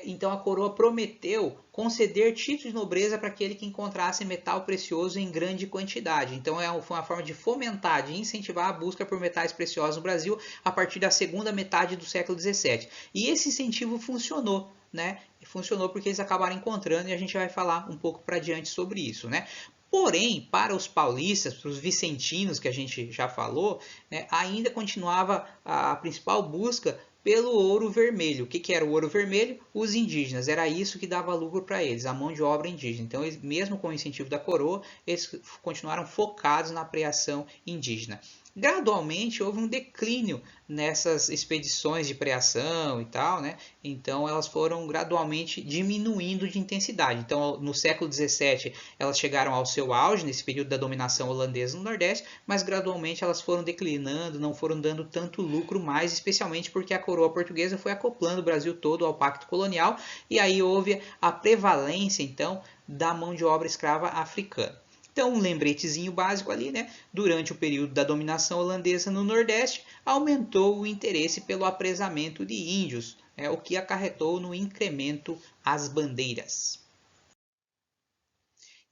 Então a coroa prometeu conceder títulos de nobreza para aquele que encontrasse metal precioso em grande quantidade. Então foi uma forma de fomentar, de incentivar a busca por metais preciosos no Brasil a partir da segunda metade do século XVII. E esse incentivo funcionou. Né? Funcionou porque eles acabaram encontrando e a gente vai falar um pouco para diante sobre isso, né? Porém, para os paulistas, para os vicentinos que a gente já falou, né, ainda continuava a principal busca pelo ouro vermelho. O que era o ouro vermelho? Os indígenas. Era isso que dava lucro para eles, a mão de obra indígena. Então, mesmo com o incentivo da coroa, eles continuaram focados na preação indígena. Gradualmente houve um declínio nessas expedições de preação e tal, né? Então elas foram gradualmente diminuindo de intensidade. Então no século XVII elas chegaram ao seu auge nesse período da dominação holandesa no Nordeste, mas gradualmente elas foram declinando, não foram dando tanto lucro mais, especialmente porque a coroa portuguesa foi acoplando o Brasil todo ao pacto colonial e aí houve a prevalência então da mão de obra escrava africana. Então, um lembretezinho básico ali, né? Durante o período da dominação holandesa no Nordeste, aumentou o interesse pelo apresamento de índios, o que acarretou no incremento às bandeiras.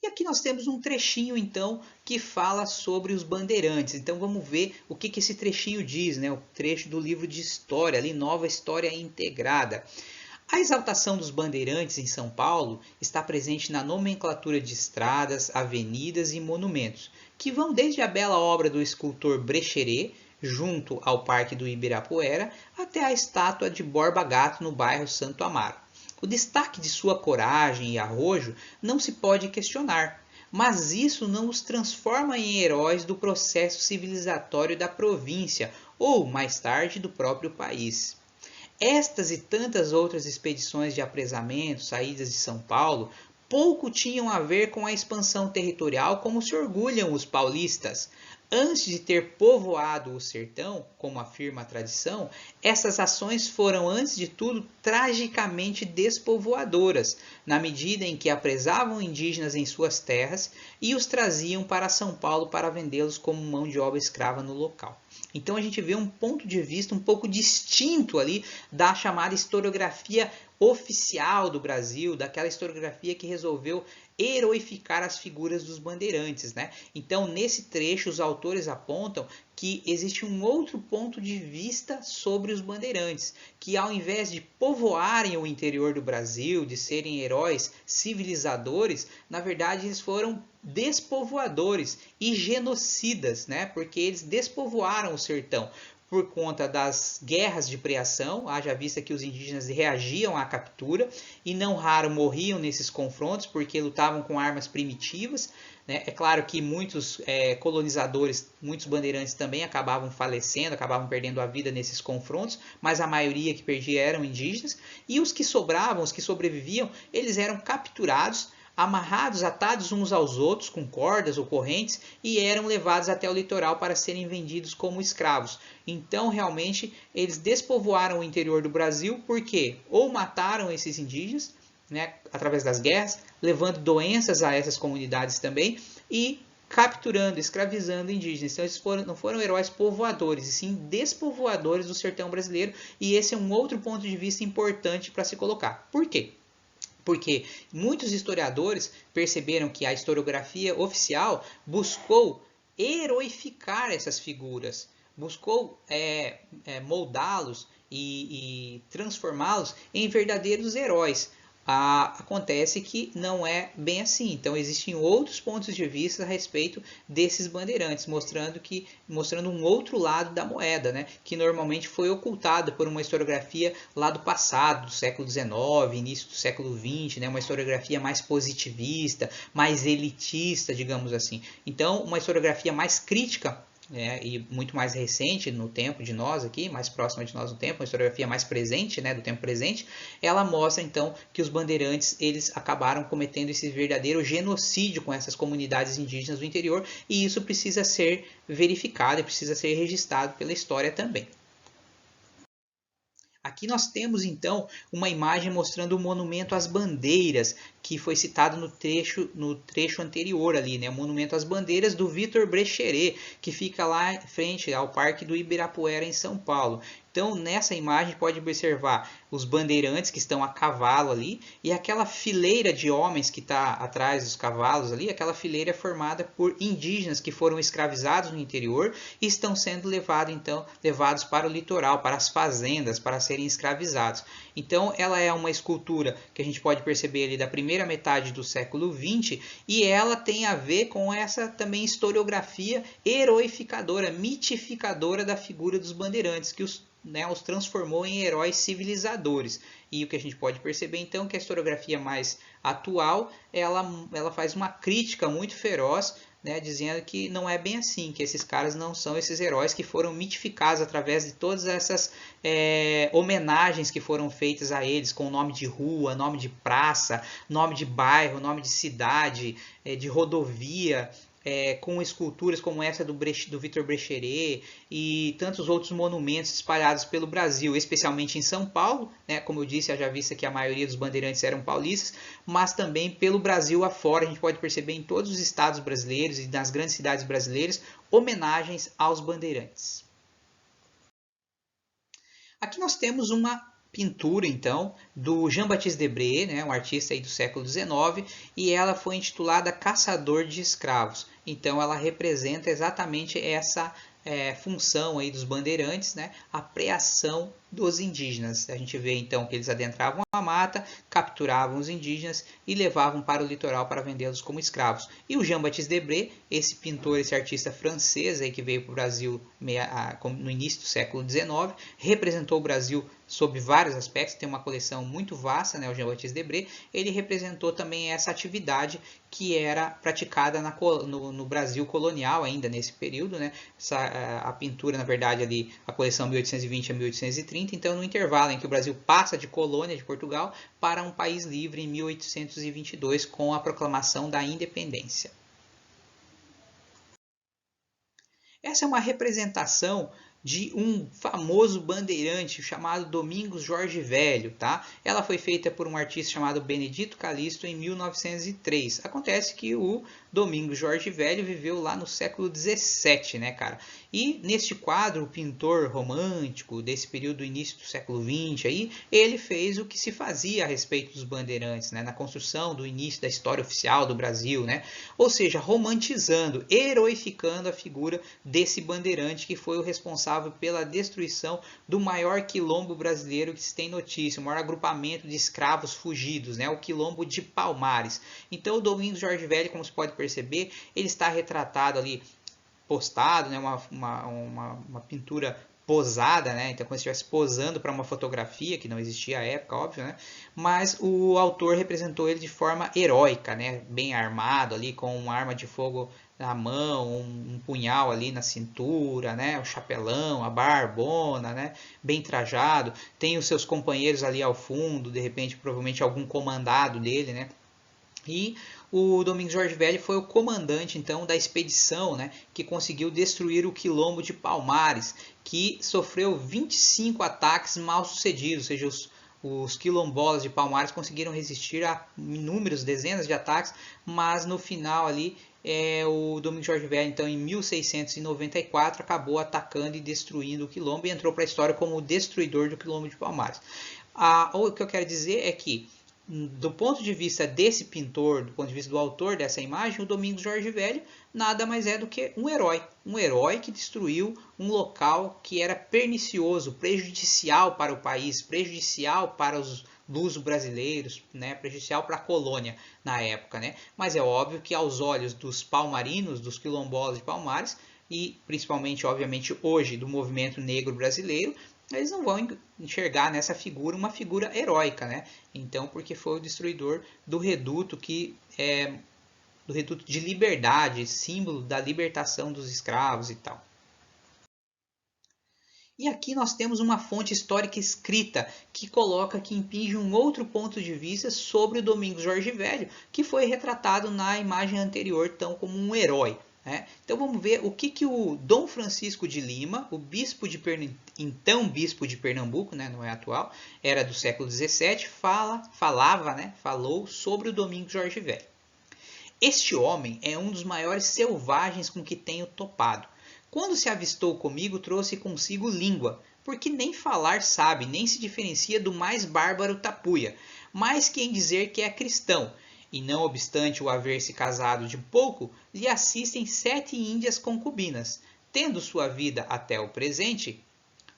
E aqui nós temos um trechinho, então, que fala sobre os bandeirantes. Então, vamos ver o que esse trechinho diz, né? O trecho do livro de história, ali, Nova História Integrada. A exaltação dos bandeirantes em São Paulo está presente na nomenclatura de estradas, avenidas e monumentos, que vão desde a bela obra do escultor Brecheret, junto ao Parque do Ibirapuera, até a estátua de Borba Gato no bairro Santo Amaro. O destaque de sua coragem e arrojo não se pode questionar, mas isso não os transforma em heróis do processo civilizatório da província ou, mais tarde, do próprio país. Estas e tantas outras expedições de apresamento, saídas de São Paulo, pouco tinham a ver com a expansão territorial como se orgulham os paulistas. Antes de ter povoado o sertão, como afirma a tradição, essas ações foram, antes de tudo, tragicamente despovoadoras, na medida em que apresavam indígenas em suas terras e os traziam para São Paulo para vendê-los como mão de obra escrava no local. Então a gente vê um ponto de vista um pouco distinto ali da chamada historiografia oficial do Brasil, daquela historiografia que resolveu heroificar as figuras dos bandeirantes, né? Então, nesse trecho, os autores apontam que existe um outro ponto de vista sobre os bandeirantes, que ao invés de povoarem o interior do Brasil, de serem heróis civilizadores, na verdade eles foram despovoadores e genocidas, né? Porque eles despovoaram o sertão. por conta das guerras de preação, haja vista que os indígenas reagiam à captura e não raro morriam nesses confrontos porque lutavam com armas primitivas. Né? É claro que muitos colonizadores, muitos bandeirantes também acabavam falecendo, acabavam perdendo a vida nesses confrontos, mas a maioria que perdia eram indígenas, e os que sobravam, os que sobreviviam, eles eram capturados, amarrados, atados uns aos outros com cordas ou correntes e eram levados até o litoral para serem vendidos como escravos. Então, realmente, eles despovoaram o interior do Brasil porque ou mataram esses indígenas, né, através das guerras, levando doenças a essas comunidades também e capturando, escravizando indígenas. Então, eles não foram heróis povoadores, e sim despovoadores do sertão brasileiro, e esse é um outro ponto de vista importante para se colocar. Por quê? Porque muitos historiadores perceberam que a historiografia oficial buscou heroificar essas figuras, buscou moldá-los e transformá-los em verdadeiros heróis. Acontece que não é bem assim. Então existem outros pontos de vista a respeito desses bandeirantes, mostrando um outro lado da moeda, né? Que normalmente foi ocultado por uma historiografia lá do passado, do século XIX, início do século XX, né? Uma historiografia mais positivista, mais elitista, digamos assim. Então, uma historiografia mais crítica, e muito mais recente no tempo de nós aqui, mais próxima de nós no tempo, uma historiografia mais presente, né, do tempo presente, ela mostra então que os bandeirantes eles acabaram cometendo esse verdadeiro genocídio com essas comunidades indígenas do interior, e isso precisa ser verificado e precisa ser registrado pela história também. Aqui nós temos então uma imagem mostrando o monumento às bandeiras, que foi citado no trecho anterior ali, né? O monumento às bandeiras do Vitor Brecheret, que fica lá em frente ao Parque do Ibirapuera, em São Paulo. Então, nessa imagem pode observar os bandeirantes que estão a cavalo ali e aquela fileira de homens que está atrás dos cavalos ali, aquela fileira é formada por indígenas que foram escravizados no interior e estão sendo levados para o litoral, para as fazendas, para serem escravizados. Então, ela é uma escultura que a gente pode perceber ali da primeira metade do século XX e ela tem a ver com essa também historiografia heroificadora, mitificadora da figura dos bandeirantes, que os transformou em heróis civilizadores. E o que a gente pode perceber então é que a historiografia mais atual ela faz uma crítica muito feroz, né, dizendo que não é bem assim, que esses caras não são esses heróis que foram mitificados através de todas essas homenagens que foram feitas a eles, com nome de rua, nome de praça, nome de bairro, nome de cidade, de rodovia, com esculturas como essa do Vitor Brecheret e tantos outros monumentos espalhados pelo Brasil, especialmente em São Paulo, né? Como eu disse, já vista que a maioria dos bandeirantes eram paulistas, mas também pelo Brasil afora. A gente pode perceber em todos os estados brasileiros e nas grandes cidades brasileiras homenagens aos bandeirantes. Aqui nós temos uma pintura, então, do Jean-Baptiste Debré, né, um artista aí do século XIX, e ela foi intitulada Caçador de Escravos. Então, ela representa exatamente essa função aí dos bandeirantes, né, a preação dos indígenas. A gente vê, então, que eles adentravam a mata, capturavam os indígenas e levavam para o litoral para vendê-los como escravos. E o Jean-Baptiste Debré, esse pintor, esse artista francês aí que veio para o Brasil no início do século XIX, representou o Brasil sob vários aspectos, tem uma coleção muito vasta, né, o Jean-Baptiste Debré. Ele representou também essa atividade que era praticada no Brasil colonial ainda nesse período, né? A pintura, na verdade, ali, a coleção 1820 a 1830, então no intervalo em que o Brasil passa de colônia de Portugal para um país livre em 1822 com a proclamação da independência. Essa é uma representação de um famoso bandeirante chamado Domingos Jorge Velho, tá? Ela foi feita por um artista chamado Benedito Calixto em 1903. Acontece que o Domingos Jorge Velho viveu lá no século 17, né, cara? E neste quadro, o pintor romântico desse período do início do século 20 aí, ele fez o que se fazia a respeito dos bandeirantes, né, na construção do início da história oficial do Brasil, né? Ou seja, romantizando, heroificando a figura desse bandeirante que foi o responsável pela destruição do maior quilombo brasileiro que se tem notícia, o maior agrupamento de escravos fugidos, né, o quilombo de Palmares. Então o Domingos Jorge Velho, como se pode perceber, ele está retratado ali, postado, né, uma pintura posada, né? Então, como se estivesse posando para uma fotografia, que não existia à época, óbvio, né? Mas o autor representou ele de forma heróica, né? Bem armado ali, com uma arma de fogo na mão, um punhal ali na cintura, né? O chapelão, a barbona, né? Bem trajado. Tem os seus companheiros ali ao fundo, de repente, provavelmente algum comandado dele, né? E o Domingos Jorge Velho foi o comandante então da expedição, né, que conseguiu destruir o quilombo de Palmares, que sofreu 25 ataques mal sucedidos, ou seja, os quilombolas de Palmares conseguiram resistir a inúmeros, dezenas de ataques, mas no final ali o Domingos Jorge Velho, então em 1694, acabou atacando e destruindo o quilombo e entrou para a história como o destruidor do quilombo de Palmares. O que eu quero dizer é que do ponto de vista desse pintor, do ponto de vista do autor dessa imagem, o Domingos Jorge Velho nada mais é do que um herói que destruiu um local que era pernicioso, prejudicial para o país, prejudicial para os luso-brasileiros, né, prejudicial para a colônia na época, né? Mas é óbvio que aos olhos dos palmarinos, dos quilombolas de Palmares, e principalmente, obviamente, hoje do movimento negro brasileiro, eles não vão enxergar nessa figura uma figura heróica, né? Então, porque foi o destruidor do reduto do reduto de liberdade, símbolo da libertação dos escravos e tal. E aqui nós temos uma fonte histórica escrita que coloca, que impinge um outro ponto de vista sobre o Domingos Jorge Velho, que foi retratado na imagem anterior tão como um herói. Então vamos ver o que o Dom Francisco de Lima, o bispo de então bispo de Pernambuco, né, não é atual, era do século XVII, falou sobre o Domingos Jorge Velho. Este homem é um dos maiores selvagens com que tenho topado. Quando se avistou comigo, trouxe consigo língua, porque nem falar sabe, nem se diferencia do mais bárbaro tapuia, mais que em dizer que é cristão. E não obstante o haver se casado de pouco, lhe assistem 7 índias concubinas, tendo sua vida até o presente,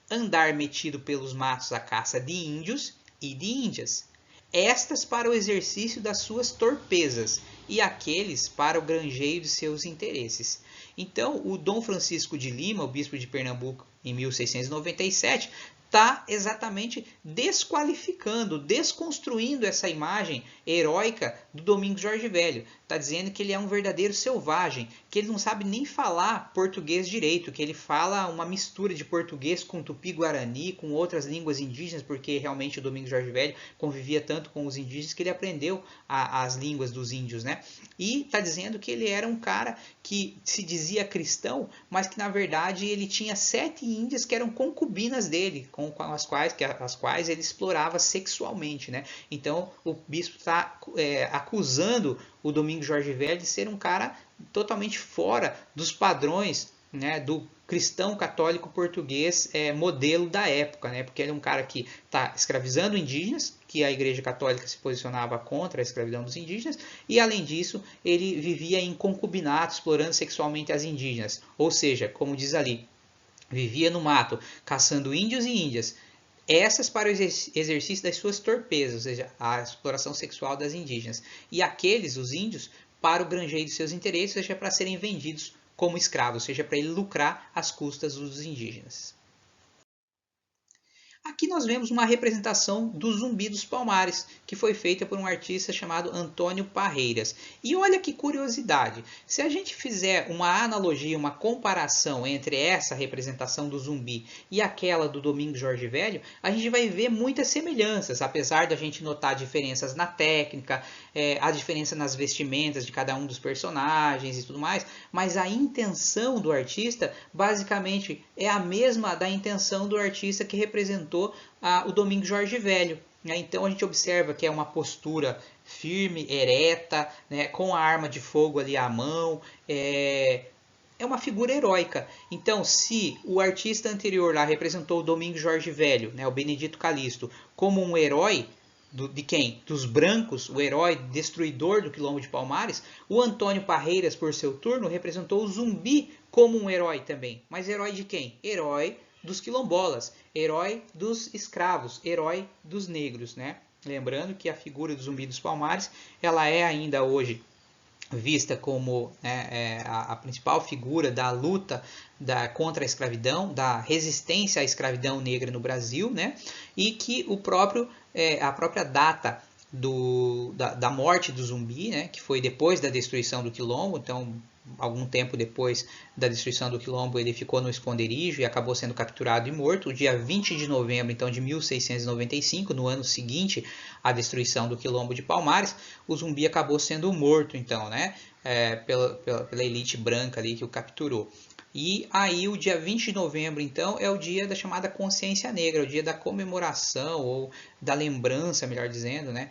andar metido pelos matos à caça de índios e de índias, estas para o exercício das suas torpezas, e aqueles para o granjeio de seus interesses. Então, o Dom Francisco de Lima, o bispo de Pernambuco, em 1697, está exatamente desqualificando, desconstruindo essa imagem heróica do Domingos Jorge Velho. Está dizendo que ele é um verdadeiro selvagem, que ele não sabe nem falar português direito, que ele fala uma mistura de português com tupi-guarani, com outras línguas indígenas, porque realmente o Domingos Jorge Velho convivia tanto com os indígenas que ele aprendeu as línguas dos índios, né? E está dizendo que ele era um cara que se dizia cristão, mas que na verdade ele tinha 7 índias que eram concubinas dele, com as quais ele explorava sexualmente, né? Então o bispo está acusando o Domingos Jorge Velho de ser um cara totalmente fora dos padrões, né, do cristão católico português modelo da época, né? Porque ele é um cara que está escravizando indígenas, que a Igreja Católica se posicionava contra a escravidão dos indígenas, e além disso ele vivia em concubinato, explorando sexualmente as indígenas, ou seja, como diz ali, vivia no mato, caçando índios e índias, essas para o exercício das suas torpezas, ou seja, a exploração sexual das indígenas, e aqueles, os índios, para o granjeio de seus interesses, ou seja, para serem vendidos como escravos, ou seja, para ele lucrar às custas dos indígenas. Aqui nós vemos uma representação do Zumbi dos Palmares, que foi feita por um artista chamado Antônio Parreiras. E olha que curiosidade, se a gente fizer uma analogia, uma comparação entre essa representação do Zumbi e aquela do Domingos Jorge Velho, a gente vai ver muitas semelhanças, apesar da gente notar diferenças na técnica, a diferença nas vestimentas de cada um dos personagens e tudo mais, mas a intenção do artista basicamente é a mesma da intenção do artista que representou o Domingos Jorge Velho. Então a gente observa que é uma postura firme, ereta, né, com a arma de fogo ali à mão, é uma figura heróica. Então, se o artista anterior lá representou o Domingos Jorge Velho, né, o Benedito Calixto, como um herói, de quem? Dos brancos, o herói destruidor do Quilombo de Palmares, o Antônio Parreiras, por seu turno, representou o Zumbi como um herói também. Mas herói de quem? Herói dos quilombolas, herói dos escravos, herói dos negros, né? Lembrando que a figura do Zumbi dos Palmares, ela é ainda hoje vista como a principal figura da luta contra a escravidão, da resistência à escravidão negra no Brasil, né? E que a própria data da morte do Zumbi, né? Que foi depois da destruição do Quilombo, então algum tempo depois da destruição do Quilombo ele ficou no esconderijo e acabou sendo capturado e morto. O dia 20 de novembro então, de 1695, no ano seguinte à destruição do Quilombo de Palmares, o Zumbi acabou sendo morto, então, né? Pela elite branca ali que o capturou. E aí o dia 20 de novembro, então, é o dia da chamada consciência negra, o dia da comemoração ou da lembrança, melhor dizendo, né,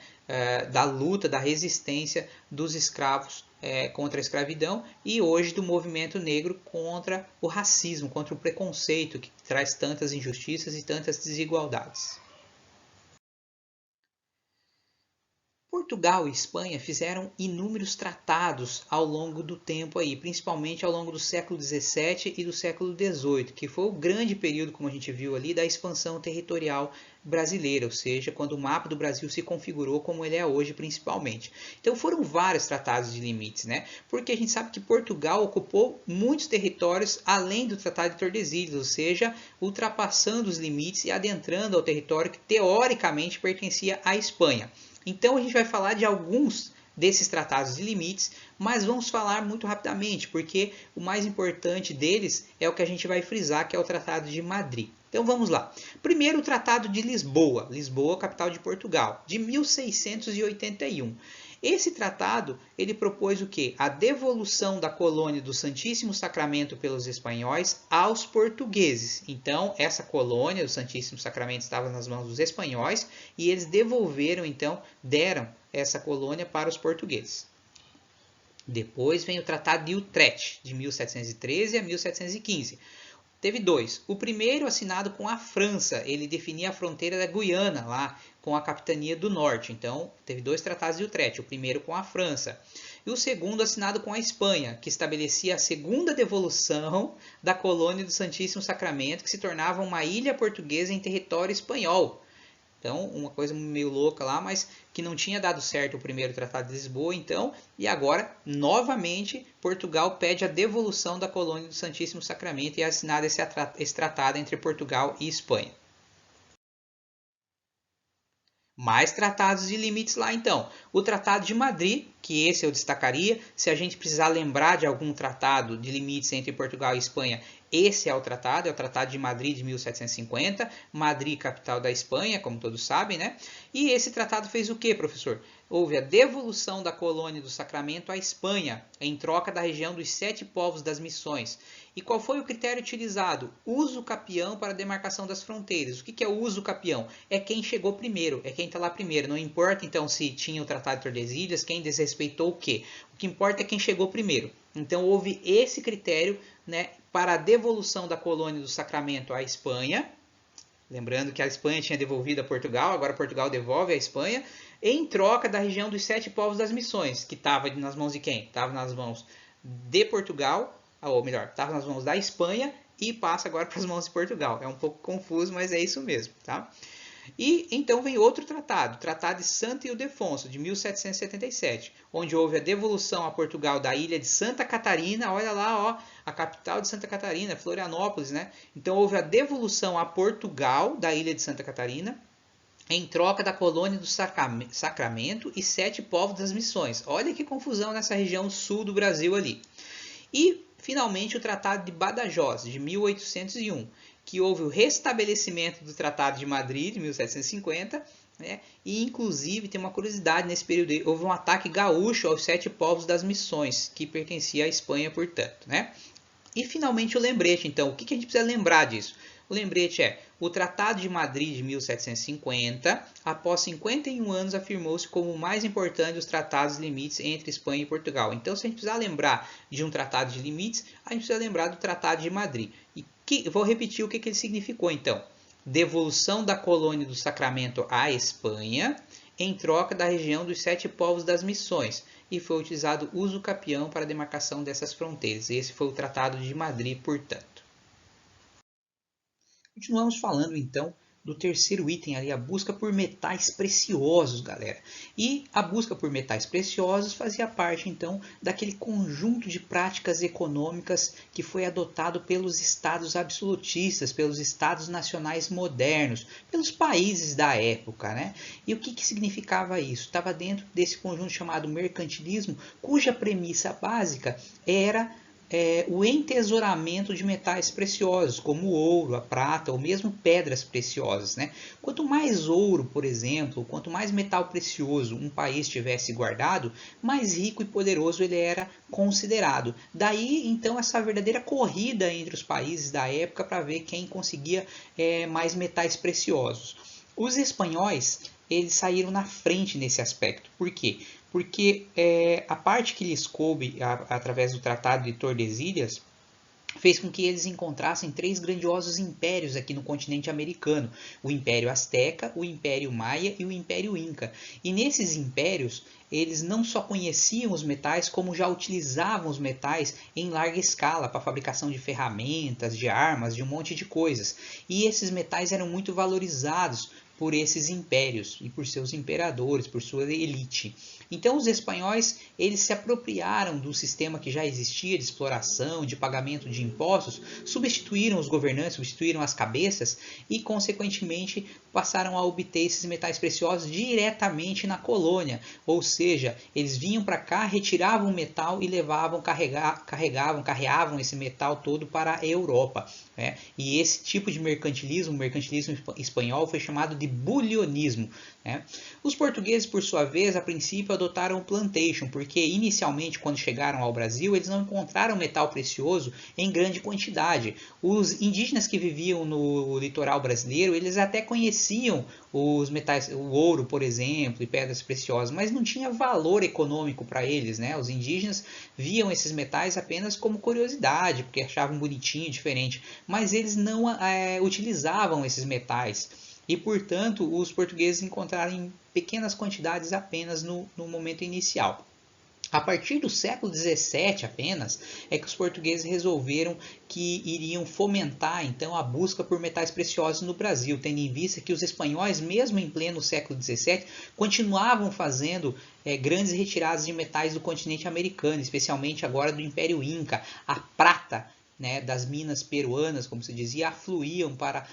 da luta, da resistência dos escravos contra a escravidão e hoje do movimento negro contra o racismo, contra o preconceito que traz tantas injustiças e tantas desigualdades. Portugal e Espanha fizeram inúmeros tratados ao longo do tempo aí, principalmente ao longo do século XVII e do século XVIII, que foi o grande período, como a gente viu ali, da expansão territorial brasileira, ou seja, quando o mapa do Brasil se configurou como ele é hoje principalmente. Então foram vários tratados de limites, né? Porque a gente sabe que Portugal ocupou muitos territórios além do Tratado de Tordesilhas, ou seja, ultrapassando os limites e adentrando ao território que teoricamente pertencia à Espanha. Então a gente vai falar de alguns desses tratados de limites, mas vamos falar muito rapidamente, porque o mais importante deles é o que a gente vai frisar, que é o Tratado de Madrid. Então vamos lá. Primeiro, o Tratado de Lisboa, Lisboa, capital de Portugal, de 1681. Esse tratado, ele propôs o quê? A devolução da colônia do Santíssimo Sacramento pelos espanhóis aos portugueses. Então, essa colônia do Santíssimo Sacramento estava nas mãos dos espanhóis e eles devolveram, então, deram essa colônia para os portugueses. Depois vem o Tratado de Utrecht, de 1713 a 1715. Teve dois. O primeiro assinado com a França, ele definia a fronteira da Guiana, lá com a capitania do norte. Então, teve dois tratados de Utrecht, o primeiro com a França. E o segundo assinado com a Espanha, que estabelecia a segunda devolução da colônia do Santíssimo Sacramento, que se tornava uma ilha portuguesa em território espanhol. Então, uma coisa meio louca lá, mas que não tinha dado certo o primeiro Tratado de Lisboa, então, e agora, novamente, Portugal pede a devolução da colônia do Santíssimo Sacramento e é assinado esse tratado entre Portugal e Espanha. Mais tratados de limites lá então. O Tratado de Madrid, que esse eu destacaria. Se a gente precisar lembrar de algum tratado de limites entre Portugal e Espanha, esse é o Tratado de Madrid de 1750. Madrid, capital da Espanha, como todos sabem, né? E esse tratado fez o que, professor? Houve a devolução da colônia do Sacramento à Espanha, em troca da região dos 7 povos das missões. E qual foi o critério utilizado? Uso capião para a demarcação das fronteiras. O que é o uso capião? É quem chegou primeiro, é quem está lá primeiro. Não importa então se tinha o Tratado de Tordesilhas, quem desrespeitou o quê. O que importa é quem chegou primeiro. Então houve esse critério, né, para a devolução da colônia do Sacramento à Espanha. Lembrando que a Espanha tinha devolvido a Portugal, agora Portugal devolve à Espanha, em troca da região dos 7 povos das missões, que estava nas mãos de quem? Estava nas mãos de Portugal, ou melhor, estava nas mãos da Espanha e passa agora para as mãos de Portugal. É um pouco confuso, mas é isso mesmo, tá? E então vem outro tratado, o Tratado de Santo Ildefonso, de 1777, onde houve a devolução a Portugal da ilha de Santa Catarina, olha lá, ó, a capital de Santa Catarina, Florianópolis, né? Então houve a devolução a Portugal da ilha de Santa Catarina, em troca da colônia do Sacramento e 7 povos das missões. Olha que confusão nessa região sul do Brasil ali. E, finalmente, o Tratado de Badajoz, de 1801, que houve o restabelecimento do Tratado de Madrid, de 1750, né? E, inclusive, tem uma curiosidade nesse período aí, houve um ataque gaúcho aos 7 povos das missões, que pertencia à Espanha, portanto, né? E, finalmente, o lembrete. Então, o que a gente precisa lembrar disso? O lembrete é, o Tratado de Madrid de 1750, após 51 anos, afirmou-se como o mais importante dos tratados de limites entre Espanha e Portugal. Então, se a gente precisar lembrar de um tratado de limites, a gente precisa lembrar do Tratado de Madrid. E vou repetir o que ele significou, então. Devolução da colônia do Sacramento à Espanha, em troca da região dos 7 povos das missões, e foi utilizado uso capião para a demarcação dessas fronteiras. Esse foi o Tratado de Madrid, portanto. Continuamos falando, então, do terceiro item ali, a busca por metais preciosos, galera. E a busca por metais preciosos fazia parte, então, daquele conjunto de práticas econômicas que foi adotado pelos estados absolutistas, pelos estados nacionais modernos, pelos países da época, né? E o que significava isso? Estava dentro desse conjunto chamado mercantilismo, cuja premissa básica era o entesouramento de metais preciosos, como o ouro, a prata ou mesmo pedras preciosas, né? Quanto mais ouro, por exemplo, quanto mais metal precioso um país tivesse guardado, mais rico e poderoso ele era considerado. Daí, então, essa verdadeira corrida entre os países da época para ver quem conseguia mais metais preciosos. Os espanhóis, eles saíram na frente nesse aspecto. Por quê? Porque a parte que lhes coube através do Tratado de Tordesilhas fez com que eles encontrassem três grandiosos impérios aqui no continente americano: o Império Azteca, o Império Maia e o Império Inca. E nesses impérios, eles não só conheciam os metais, como já utilizavam os metais em larga escala para a fabricação de ferramentas, de armas, de um monte de coisas. E esses metais eram muito valorizados por esses impérios e por seus imperadores, por sua elite. Então os espanhóis, eles se apropriaram do sistema que já existia de exploração, de pagamento de impostos, substituíram os governantes, substituíram as cabeças e consequentemente passaram a obter esses metais preciosos diretamente na colônia. Ou seja, eles vinham para cá, retiravam o metal e levavam, carreavam esse metal todo para a Europa. Né? E esse tipo de mercantilismo, o mercantilismo espanhol, foi chamado de bulionismo. Né? Os portugueses, por sua vez, a princípio adotaram o plantation, porque inicialmente, quando chegaram ao Brasil, eles não encontraram metal precioso em grande quantidade. Os indígenas que viviam no litoral brasileiro, eles até conheciam os metais, o ouro, por exemplo, e pedras preciosas, mas não tinha valor econômico para eles, né? Os indígenas viam esses metais apenas como curiosidade, porque achavam bonitinho, diferente, mas eles não utilizavam esses metais. E, portanto, os portugueses encontraram em pequenas quantidades apenas no momento inicial. A partir do século XVII apenas é que os portugueses resolveram que iriam fomentar então a busca por metais preciosos no Brasil, tendo em vista que os espanhóis, mesmo em pleno século XVII, continuavam fazendo grandes retiradas de metais do continente americano, especialmente agora do Império Inca. A prata, né, das minas peruanas, como se dizia, afluíam para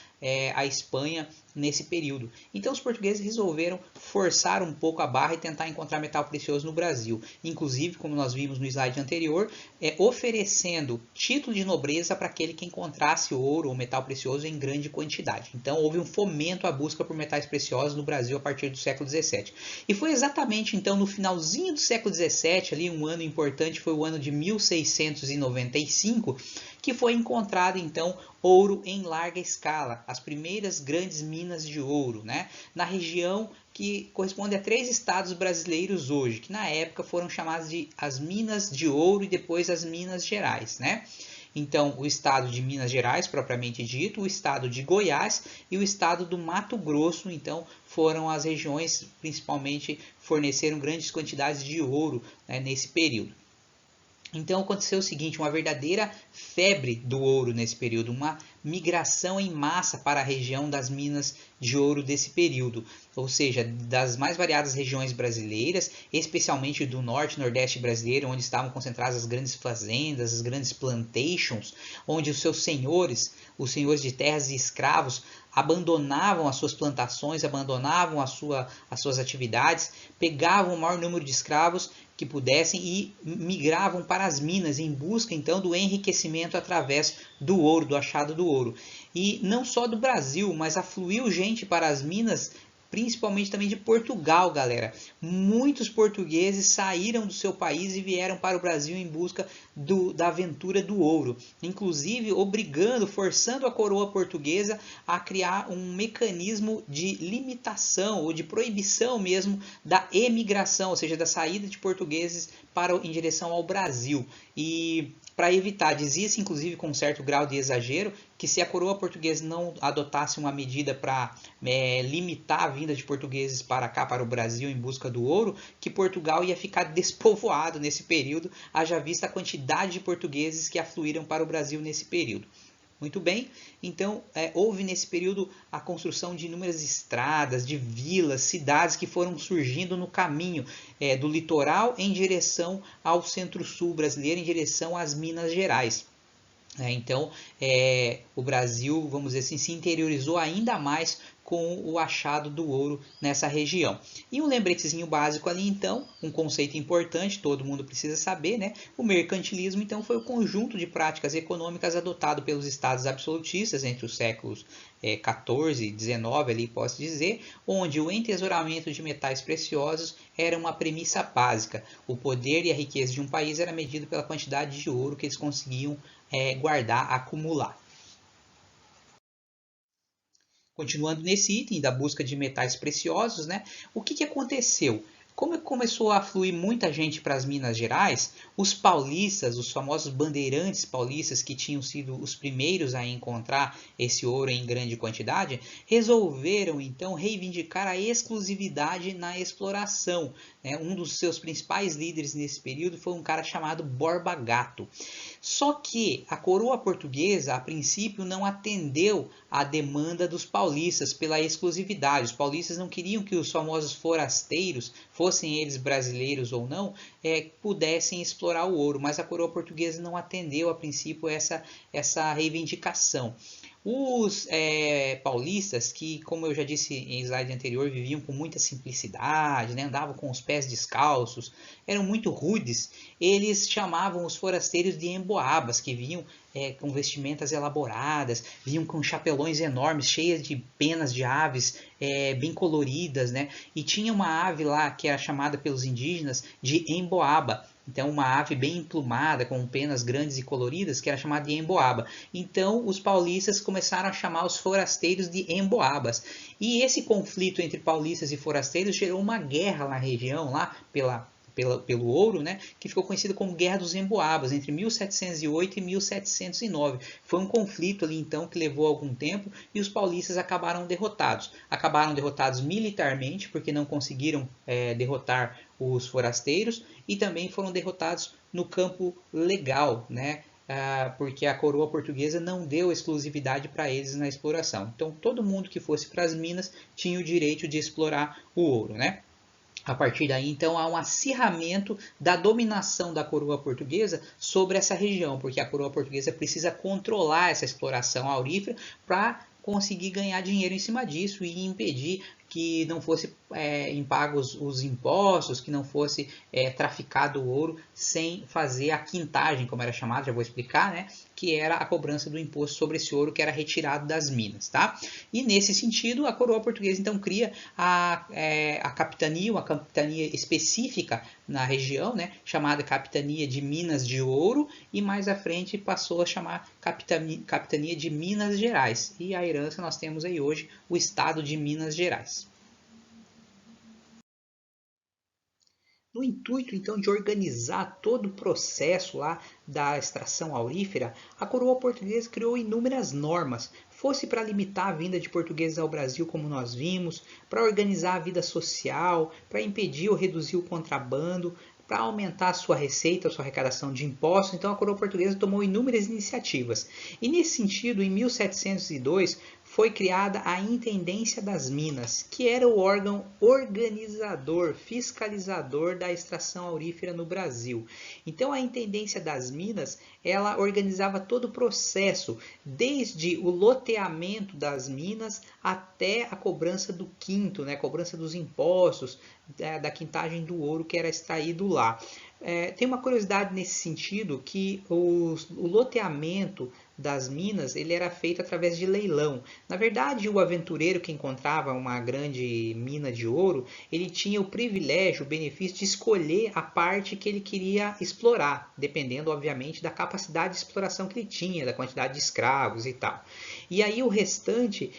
a Espanha nesse período. Então os portugueses resolveram forçar um pouco a barra e tentar encontrar metal precioso no Brasil. Inclusive, como nós vimos no slide anterior, oferecendo título de nobreza para aquele que encontrasse ouro ou metal precioso em grande quantidade. Então houve um fomento à busca por metais preciosos no Brasil a partir do século XVII. E foi exatamente então no finalzinho do século XVII, ali um ano importante foi o ano de 1695, que foi encontrado então ouro em larga escala, as primeiras grandes minas de ouro, né? Na região que corresponde a 3 estados brasileiros hoje, que na época foram chamados de as Minas de Ouro e depois as Minas Gerais, né? Então, o estado de Minas Gerais, propriamente dito, o estado de Goiás e o estado do Mato Grosso, então, foram as regiões, principalmente, forneceram grandes quantidades de ouro, né, nesse período. Então aconteceu o seguinte, uma verdadeira febre do ouro nesse período, uma migração em massa para a região das minas de ouro desse período, ou seja, das mais variadas regiões brasileiras, especialmente do norte e nordeste brasileiro, onde estavam concentradas as grandes fazendas, as grandes plantations, onde os seus senhores, os senhores de terras e escravos, abandonavam as suas plantações, abandonavam as suas atividades, pegavam o maior número de escravos que pudessem e migravam para as minas em busca então do enriquecimento através do ouro, do achado do ouro. E não só do Brasil, mas afluiu gente para as minas, principalmente também de Portugal, galera. Muitos portugueses saíram do seu país e vieram para o Brasil em busca da aventura do ouro, inclusive obrigando, forçando a coroa portuguesa a criar um mecanismo de limitação ou de proibição mesmo da emigração, ou seja, da saída de portugueses em direção ao Brasil. E para evitar, dizia-se inclusive com um certo grau de exagero, que se a coroa portuguesa não adotasse uma medida para limitar a vinda de portugueses para cá, para o Brasil, em busca do ouro, que Portugal ia ficar despovoado nesse período, haja vista a quantidade de portugueses que afluíram para o Brasil nesse período. Muito bem, então houve nesse período a construção de inúmeras estradas, de vilas, cidades que foram surgindo no caminho do litoral em direção ao centro-sul brasileiro, em direção às Minas Gerais. Então, o Brasil, vamos dizer assim, se interiorizou ainda mais com o achado do ouro nessa região. E um lembretezinho básico ali, então, um conceito importante, todo mundo precisa saber, né? O mercantilismo, então, foi o conjunto de práticas econômicas adotado pelos estados absolutistas entre os séculos 14 e 19, ali posso dizer, onde o entesouramento de metais preciosos era uma premissa básica. O poder e a riqueza de um país era medido pela quantidade de ouro que eles conseguiam guardar, acumular. Continuando nesse item da busca de metais preciosos, né, o que aconteceu? Como começou a fluir muita gente para as Minas Gerais, os paulistas, os famosos bandeirantes paulistas que tinham sido os primeiros a encontrar esse ouro em grande quantidade, resolveram então reivindicar a exclusividade na exploração. Um dos seus principais líderes nesse período foi um cara chamado Borba Gato. Só que a coroa portuguesa, a princípio, não atendeu à demanda dos paulistas pela exclusividade. Os paulistas não queriam que os famosos forasteiros, fossem eles brasileiros ou não, pudessem explorar o ouro, mas a coroa portuguesa não atendeu, a princípio, essa reivindicação. Os paulistas, que, como eu já disse em slide anterior, viviam com muita simplicidade, né? Andavam com os pés descalços, eram muito rudes, eles chamavam os forasteiros de emboabas, que vinham com vestimentas elaboradas, vinham com chapelões enormes, cheias de penas de aves bem coloridas, né? E tinha uma ave lá que era chamada pelos indígenas de emboaba. Então, uma ave bem emplumada, com penas grandes e coloridas, que era chamada de emboaba. Então, os paulistas começaram a chamar os forasteiros de emboabas. E esse conflito entre paulistas e forasteiros gerou uma guerra na região, lá pelo ouro, né, que ficou conhecido como Guerra dos Emboabas, entre 1708 e 1709. Foi um conflito ali, então, que levou algum tempo e os paulistas acabaram derrotados. Acabaram derrotados militarmente, porque não conseguiram derrotar os forasteiros, e também foram derrotados no campo legal, né, porque a coroa portuguesa não deu exclusividade para eles na exploração. Então, todo mundo que fosse para as minas tinha o direito de explorar o ouro, né? A partir daí, então, há um acirramento da dominação da coroa portuguesa sobre essa região, porque a coroa portuguesa precisa controlar essa exploração aurífera para conseguir ganhar dinheiro em cima disso e impedir que não fosse impagos os impostos, que não fosse traficado o ouro sem fazer a quintagem, como era chamado, já vou explicar, né? Que era a cobrança do imposto sobre esse ouro que era retirado das minas, tá? E nesse sentido, a coroa portuguesa então cria a capitania, uma capitania específica na região, né? Chamada Capitania de Minas de Ouro, e mais à frente passou a chamar Capitania de Minas Gerais. E a herança nós temos aí hoje o estado de Minas Gerais. No intuito, então, de organizar todo o processo lá da extração aurífera, a coroa portuguesa criou inúmeras normas, fosse para limitar a vinda de portugueses ao Brasil, como nós vimos, para organizar a vida social, para impedir ou reduzir o contrabando, para aumentar a sua receita, a sua arrecadação de impostos. Então a coroa portuguesa tomou inúmeras iniciativas. E nesse sentido, em 1702, foi criada a Intendência das Minas, que era o órgão organizador, fiscalizador da extração aurífera no Brasil. Então a Intendência das Minas, ela organizava todo o processo, desde o loteamento das minas até a cobrança do quinto, né, a cobrança dos impostos, da quintagem do ouro que era extraído lá. Tem uma curiosidade nesse sentido, que o loteamento das minas ele era feito através de leilão. Na verdade, o aventureiro que encontrava uma grande mina de ouro, ele tinha o privilégio, o benefício de escolher a parte que ele queria explorar, dependendo, obviamente, da capacidade de exploração que ele tinha, da quantidade de escravos e tal. E aí o restante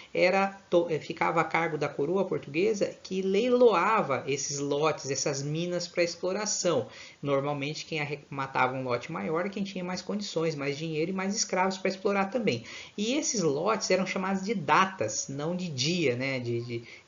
ficava a cargo da coroa portuguesa, que leiloava esses lotes, essas minas para exploração. Normalmente quem matava um lote maior é quem tinha mais condições, mais dinheiro e mais escravos para explorar também. E esses lotes eram chamados de datas, não de dia, né?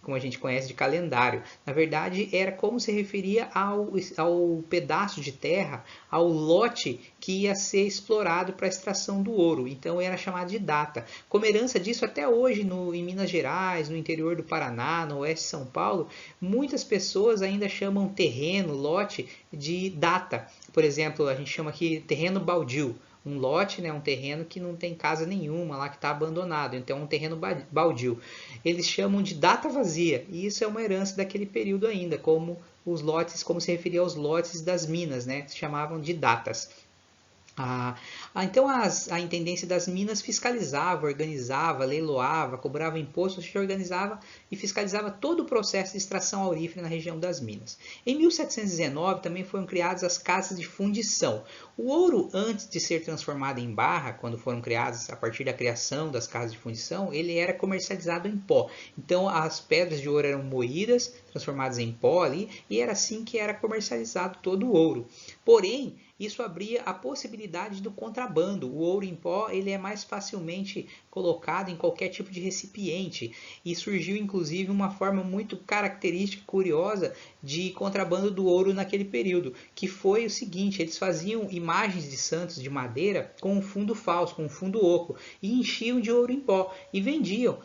Como a gente conhece de calendário. Na verdade, era como se referia ao pedaço de terra, ao lote que ia ser explorado para a extração do ouro. Então era chamado de data. Como herança disso, até hoje em Minas Gerais, no interior do Paraná, no oeste de São Paulo, muitas pessoas ainda chamam terreno, lote, de data. Por exemplo, a gente chama aqui terreno baldio. Um lote, né, um terreno que não tem casa nenhuma lá, que está abandonado. Então é um terreno baldio. Eles chamam de data vazia. E isso é uma herança daquele período ainda, como os lotes, como se referia aos lotes das minas, né, que se chamavam de datas. Então a Intendência das Minas fiscalizava, organizava, leiloava, cobrava imposto, se organizava e fiscalizava todo o processo de extração aurífera na região das minas. Em 1719 também foram criadas as casas de fundição. O ouro, antes de ser transformado em barra, quando foram criadas a partir da criação das casas de fundição, ele era comercializado em pó. Então as pedras de ouro eram moídas, transformadas em pó ali, e era assim que era comercializado todo o ouro. Porém, isso abria a possibilidade do contrabando. O ouro em pó ele é mais facilmente colocado em qualquer tipo de recipiente e surgiu inclusive uma forma muito característica e curiosa de contrabando do ouro naquele período, que foi o seguinte: eles faziam imagens de santos de madeira com um fundo falso, com um fundo oco, e enchiam de ouro em pó e vendiam,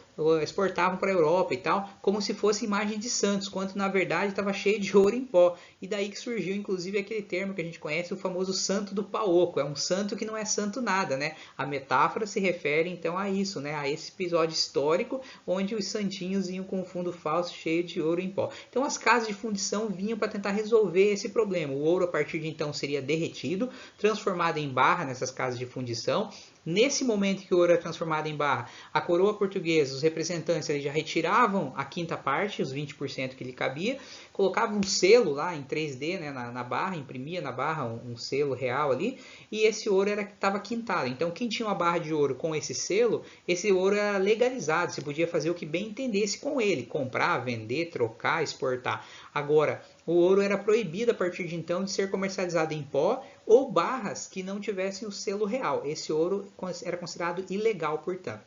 exportavam para a Europa e tal, como se fosse imagem de santos, quando na verdade estava cheio de ouro em pó. E daí que surgiu inclusive aquele termo que a gente conhece, o famoso santo do pau oco. É um santo que não é santo nada, né? A metáfora se refere então a isso, né? A esse episódio histórico onde os santinhos iam com um fundo falso cheio de ouro em pó. Então as casas de fundição vinham para tentar resolver esse problema. O ouro a partir de então seria derretido, transformado em barra nessas casas de fundição. Nesse momento que o ouro é transformado em barra, a coroa portuguesa, os representantes eles já retiravam a quinta parte, os 20% que lhe cabia, colocavam um selo lá em 3D, né, na barra, imprimia na barra um selo real ali, e esse ouro estava quintado. Então quem tinha uma barra de ouro com esse selo, esse ouro era legalizado, você podia fazer o que bem entendesse com ele, comprar, vender, trocar, exportar. Agora, o ouro era proibido a partir de então de ser comercializado em pó ou barras que não tivessem o selo real. Esse ouro era considerado ilegal, portanto.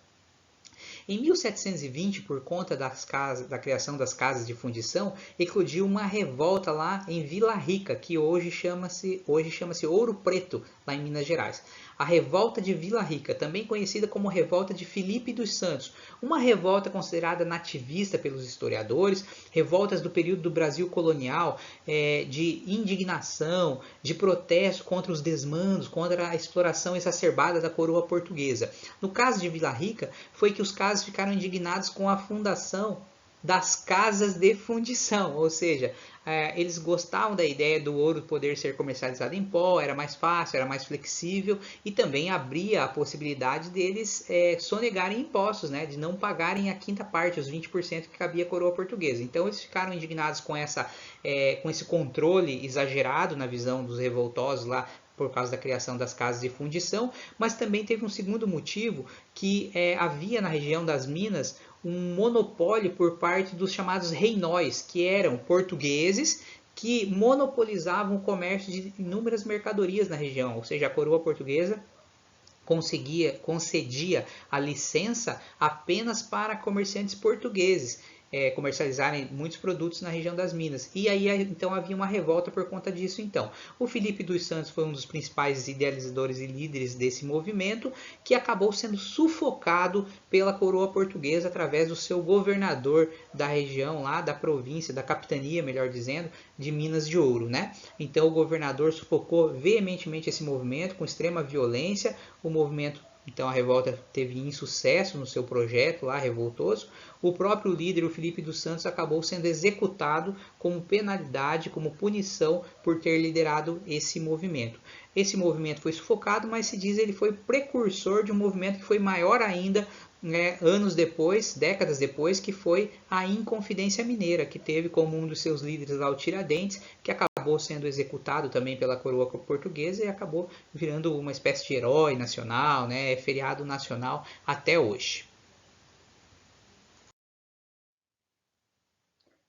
Em 1720, por conta da criação das casas de fundição, eclodiu uma revolta lá em Vila Rica, que hoje chama-se Ouro Preto, lá em Minas Gerais. A revolta de Vila Rica, também conhecida como revolta de Filipe dos Santos, uma revolta considerada nativista pelos historiadores, revoltas do período do Brasil colonial, de indignação, de protesto contra os desmandos, contra a exploração exacerbada da coroa portuguesa. No caso de Vila Rica, foi que os casos ficaram indignados com a fundação das casas de fundição, ou seja, eles gostavam da ideia do ouro poder ser comercializado em pó, era mais fácil, era mais flexível e também abria a possibilidade deles sonegarem impostos, né, de não pagarem a quinta parte, os 20% que cabia à coroa portuguesa. Então eles ficaram indignados com esse controle exagerado na visão dos revoltosos lá, por causa da criação das casas de fundição, mas também teve um segundo motivo, que havia na região das Minas um monopólio por parte dos chamados reinóis, que eram portugueses que monopolizavam o comércio de inúmeras mercadorias na região, ou seja, a coroa portuguesa concedia a licença apenas para comerciantes portugueses comercializarem muitos produtos na região das Minas. E aí então havia uma revolta por conta disso. Então, o Filipe dos Santos foi um dos principais idealizadores e líderes desse movimento, que acabou sendo sufocado pela coroa portuguesa através do seu governador da região lá, da província, da capitania, melhor dizendo, de Minas de Ouro, né? Então o governador sufocou veementemente esse movimento com extrema violência. O movimento, então a revolta teve insucesso no seu projeto lá revoltoso. O próprio líder, o Filipe dos Santos, acabou sendo executado como penalidade, como punição por ter liderado esse movimento. Esse movimento foi sufocado, mas se diz que ele foi precursor de um movimento que foi maior ainda, anos depois, décadas depois, que foi a Inconfidência Mineira, que teve como um dos seus líderes lá o Tiradentes, que acabou sendo executado também pela coroa portuguesa e acabou virando uma espécie de herói nacional, feriado nacional até hoje.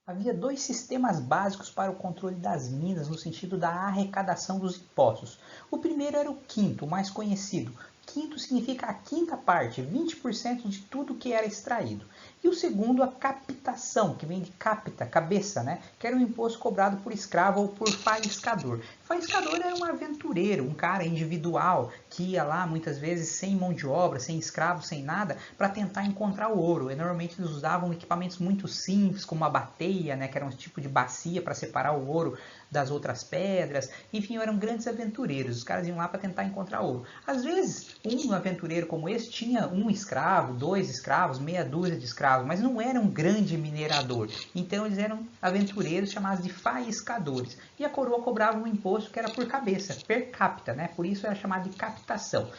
Havia dois sistemas básicos para o controle das minas no sentido da arrecadação dos impostos. O primeiro era o quinto, o mais conhecido, Quinto significa a quinta parte, 20% de tudo que era extraído. E o segundo, a captação, que vem de capta, cabeça, né? Que era um imposto cobrado por escravo ou por faiscador. Faiscador era um aventureiro, um cara individual que ia lá muitas vezes sem mão de obra, sem escravo, sem nada, para tentar encontrar o ouro. E normalmente eles usavam equipamentos muito simples, como a bateia, né? Que era um tipo de bacia para separar o ouro das outras pedras. Enfim, eram grandes aventureiros. Os caras iam lá para tentar encontrar ouro. Às vezes, um aventureiro como esse tinha um escravo, 2 escravos, meia dúzia de escravos, mas não era um grande minerador. Então eles eram aventureiros chamados de faiscadores. E a coroa cobrava um imposto que era por cabeça, per capita, né? Por isso era chamado de captação.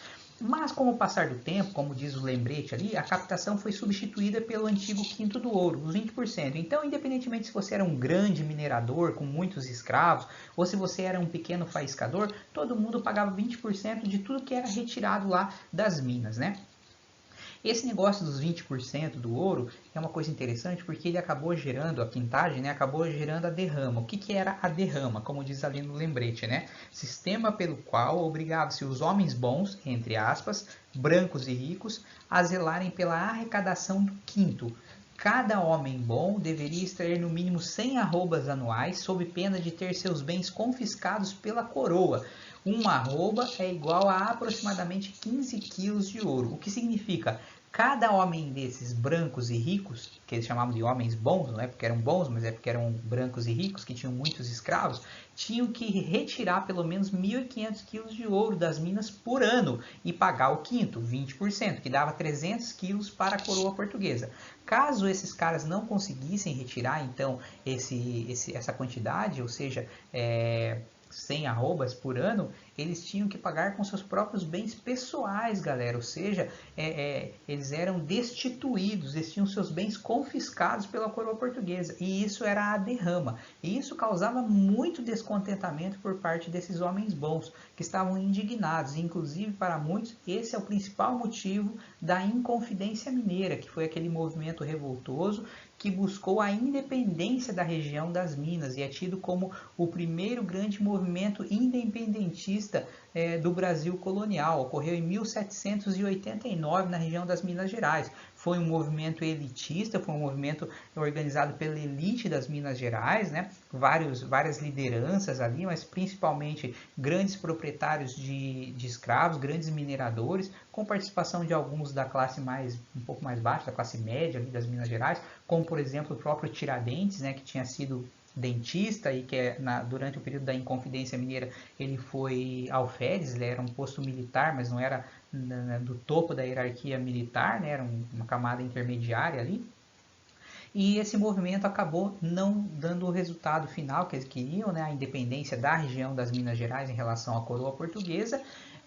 Mas com o passar do tempo, como diz o lembrete ali, a captação foi substituída pelo antigo quinto do ouro, os 20%. Então, independentemente se você era um grande minerador com muitos escravos, ou se você era um pequeno faiscador, todo mundo pagava 20% de tudo que era retirado lá das minas, né? Esse negócio dos 20% do ouro é uma coisa interessante porque ele acabou gerando, a quintagem, né, acabou gerando a derrama. O que era a derrama? Como diz ali no lembrete, né? Sistema pelo qual obrigava-se os homens bons, entre aspas, brancos e ricos, a zelarem pela arrecadação do quinto. Cada homem bom deveria extrair no mínimo 100 arrobas anuais, sob pena de ter seus bens confiscados pela coroa. Um arroba é igual a aproximadamente 15 quilos de ouro, o que significa cada homem desses brancos e ricos, que eles chamavam de homens bons, não é porque eram bons, mas é porque eram brancos e ricos, que tinham muitos escravos, tinham que retirar pelo menos 1.500 quilos de ouro das minas por ano e pagar o quinto, 20%, que dava 300 quilos para a coroa portuguesa. Caso esses caras não conseguissem retirar, então, essa quantidade, ou seja, 100 arrobas por ano, eles tinham que pagar com seus próprios bens pessoais, galera. Ou seja, eles eram destituídos, eles tinham seus bens confiscados pela coroa portuguesa. E isso era a derrama. E isso causava muito descontentamento por parte desses homens bons, que estavam indignados. E, inclusive, para muitos, esse é o principal motivo da Inconfidência Mineira, que foi aquele movimento revoltoso que buscou a independência da região das Minas e é tido como o primeiro grande movimento independentista do Brasil colonial. Ocorreu em 1789 na região das Minas Gerais. Foi um movimento elitista, foi um movimento organizado pela elite das Minas Gerais, né? Várias lideranças ali, mas principalmente grandes proprietários de escravos, grandes mineradores, com participação de alguns da classe um pouco mais baixa, da classe média ali das Minas Gerais, como por exemplo o próprio Tiradentes, né, que tinha sido dentista e que durante o período da Inconfidência Mineira ele foi alferes, ele era um posto militar, mas não era do topo da hierarquia militar, né, era uma camada intermediária ali. E esse movimento acabou não dando o resultado final que eles queriam, né, a independência da região das Minas Gerais em relação à coroa portuguesa.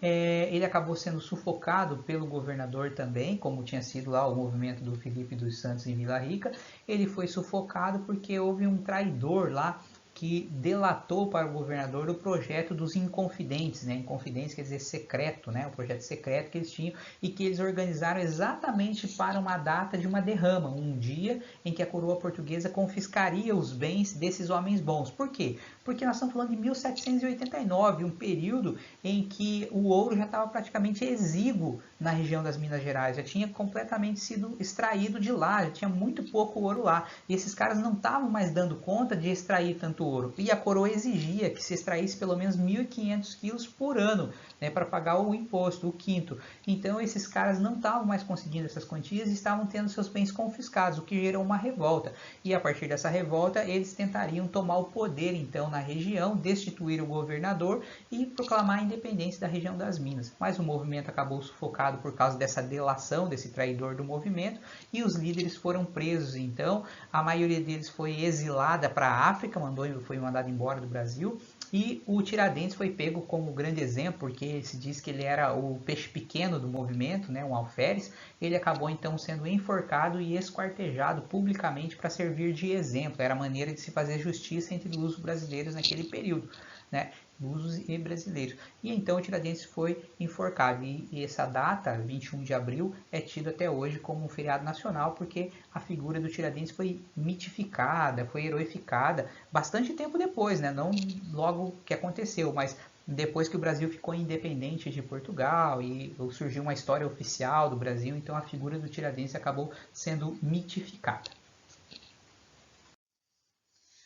Ele acabou sendo sufocado pelo governador também, como tinha sido lá o movimento do Felipe dos Santos em Vila Rica. Ele foi sufocado porque houve um traidor lá que delatou para o governador o projeto dos Inconfidentes, né? Inconfidentes quer dizer secreto, né? O projeto secreto que eles tinham e que eles organizaram exatamente para uma data de uma derrama, um dia em que a coroa portuguesa confiscaria os bens desses homens bons. Por quê? Porque nós estamos falando de 1789, um período em que o ouro já estava praticamente exíguo na região das Minas Gerais, já tinha completamente sido extraído de lá, já tinha muito pouco ouro lá, e esses caras não estavam mais dando conta de extrair tanto ouro, e a coroa exigia que se extraísse pelo menos 1.500 quilos por ano, né, para pagar o imposto, o quinto. Então esses caras não estavam mais conseguindo essas quantias e estavam tendo seus bens confiscados, o que gerou uma revolta, e a partir dessa revolta eles tentariam tomar o poder então na região, destituir o governador e proclamar a independência da região das Minas. Mas o movimento acabou sufocado por causa dessa delação, desse traidor do movimento, e os líderes foram presos. Então, a maioria deles foi exilada para a África, foi mandado embora do Brasil, e o Tiradentes foi pego como grande exemplo, porque se diz que ele era o peixe pequeno do movimento, né, um alferes. Ele acabou então sendo enforcado e esquartejado publicamente para servir de exemplo. Era a maneira de se fazer justiça entre os brasileiros naquele período, né? Lusos e brasileiros. E então o Tiradentes foi enforcado. E essa data, 21 de abril, é tido até hoje como um feriado nacional, porque a figura do Tiradentes foi mitificada, foi heroificada bastante tempo depois, né? Não logo que aconteceu, mas depois que o Brasil ficou independente de Portugal e surgiu uma história oficial do Brasil, então a figura do Tiradentes acabou sendo mitificada.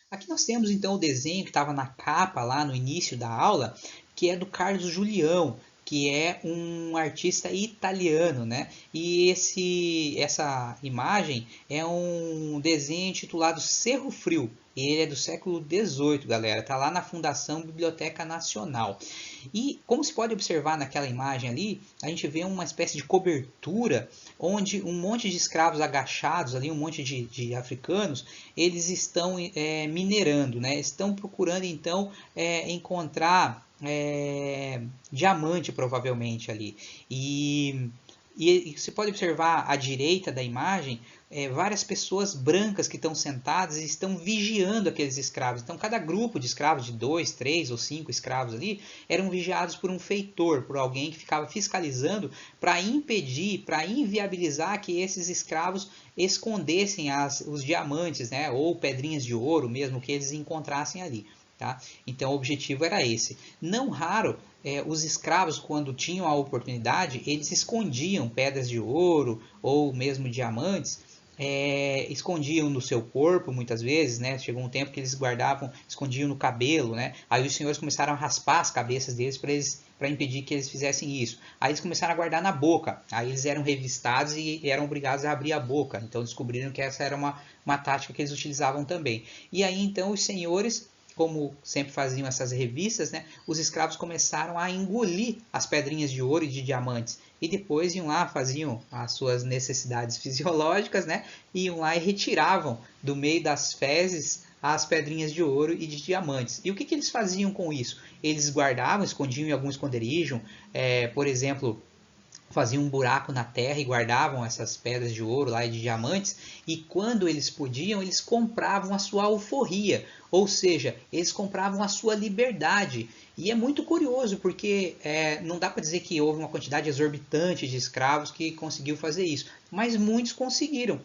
Aqui nós temos então o desenho que estava na capa lá no início da aula, que é do Carlos Julião, que é um artista italiano, né? E essa imagem é um desenho intitulado Cerro Frio. Ele é do século XVIII, galera. Tá lá na Fundação Biblioteca Nacional. E como se pode observar naquela imagem ali, a gente vê uma espécie de cobertura onde um monte de escravos agachados ali, um monte de africanos, eles estão minerando, né? Estão procurando então encontrar diamante provavelmente ali. E você pode observar à direita da imagem várias pessoas brancas que estão sentadas e estão vigiando aqueles escravos. Então, cada grupo de escravos, de 2, 3 ou 5 escravos ali, eram vigiados por um feitor, por alguém que ficava fiscalizando para impedir, para inviabilizar que esses escravos escondessem os diamantes, né, ou pedrinhas de ouro mesmo que eles encontrassem ali. Tá? Então o objetivo era esse. Não raro, os escravos, quando tinham a oportunidade, eles escondiam pedras de ouro ou mesmo diamantes, escondiam no seu corpo muitas vezes, né? Chegou um tempo que eles guardavam, escondiam no cabelo, né? Aí os senhores começaram a raspar as cabeças deles para impedir que eles fizessem isso. Aí eles começaram a guardar na boca. Aí eles eram revistados e eram obrigados a abrir a boca. Então descobriram que essa era uma tática que eles utilizavam também. E aí então os senhores, como sempre faziam essas revistas, né, os escravos começaram a engolir as pedrinhas de ouro e de diamantes. E depois iam lá, faziam as suas necessidades fisiológicas, né, iam lá e retiravam do meio das fezes as pedrinhas de ouro e de diamantes. E o que eles faziam com isso? Eles guardavam, escondiam em algum esconderijo, por exemplo, faziam um buraco na terra e guardavam essas pedras de ouro lá e de diamantes, e quando eles podiam, eles compravam a sua alforria, ou seja, eles compravam a sua liberdade. E é muito curioso, porque não dá para dizer que houve uma quantidade exorbitante de escravos que conseguiu fazer isso, mas muitos conseguiram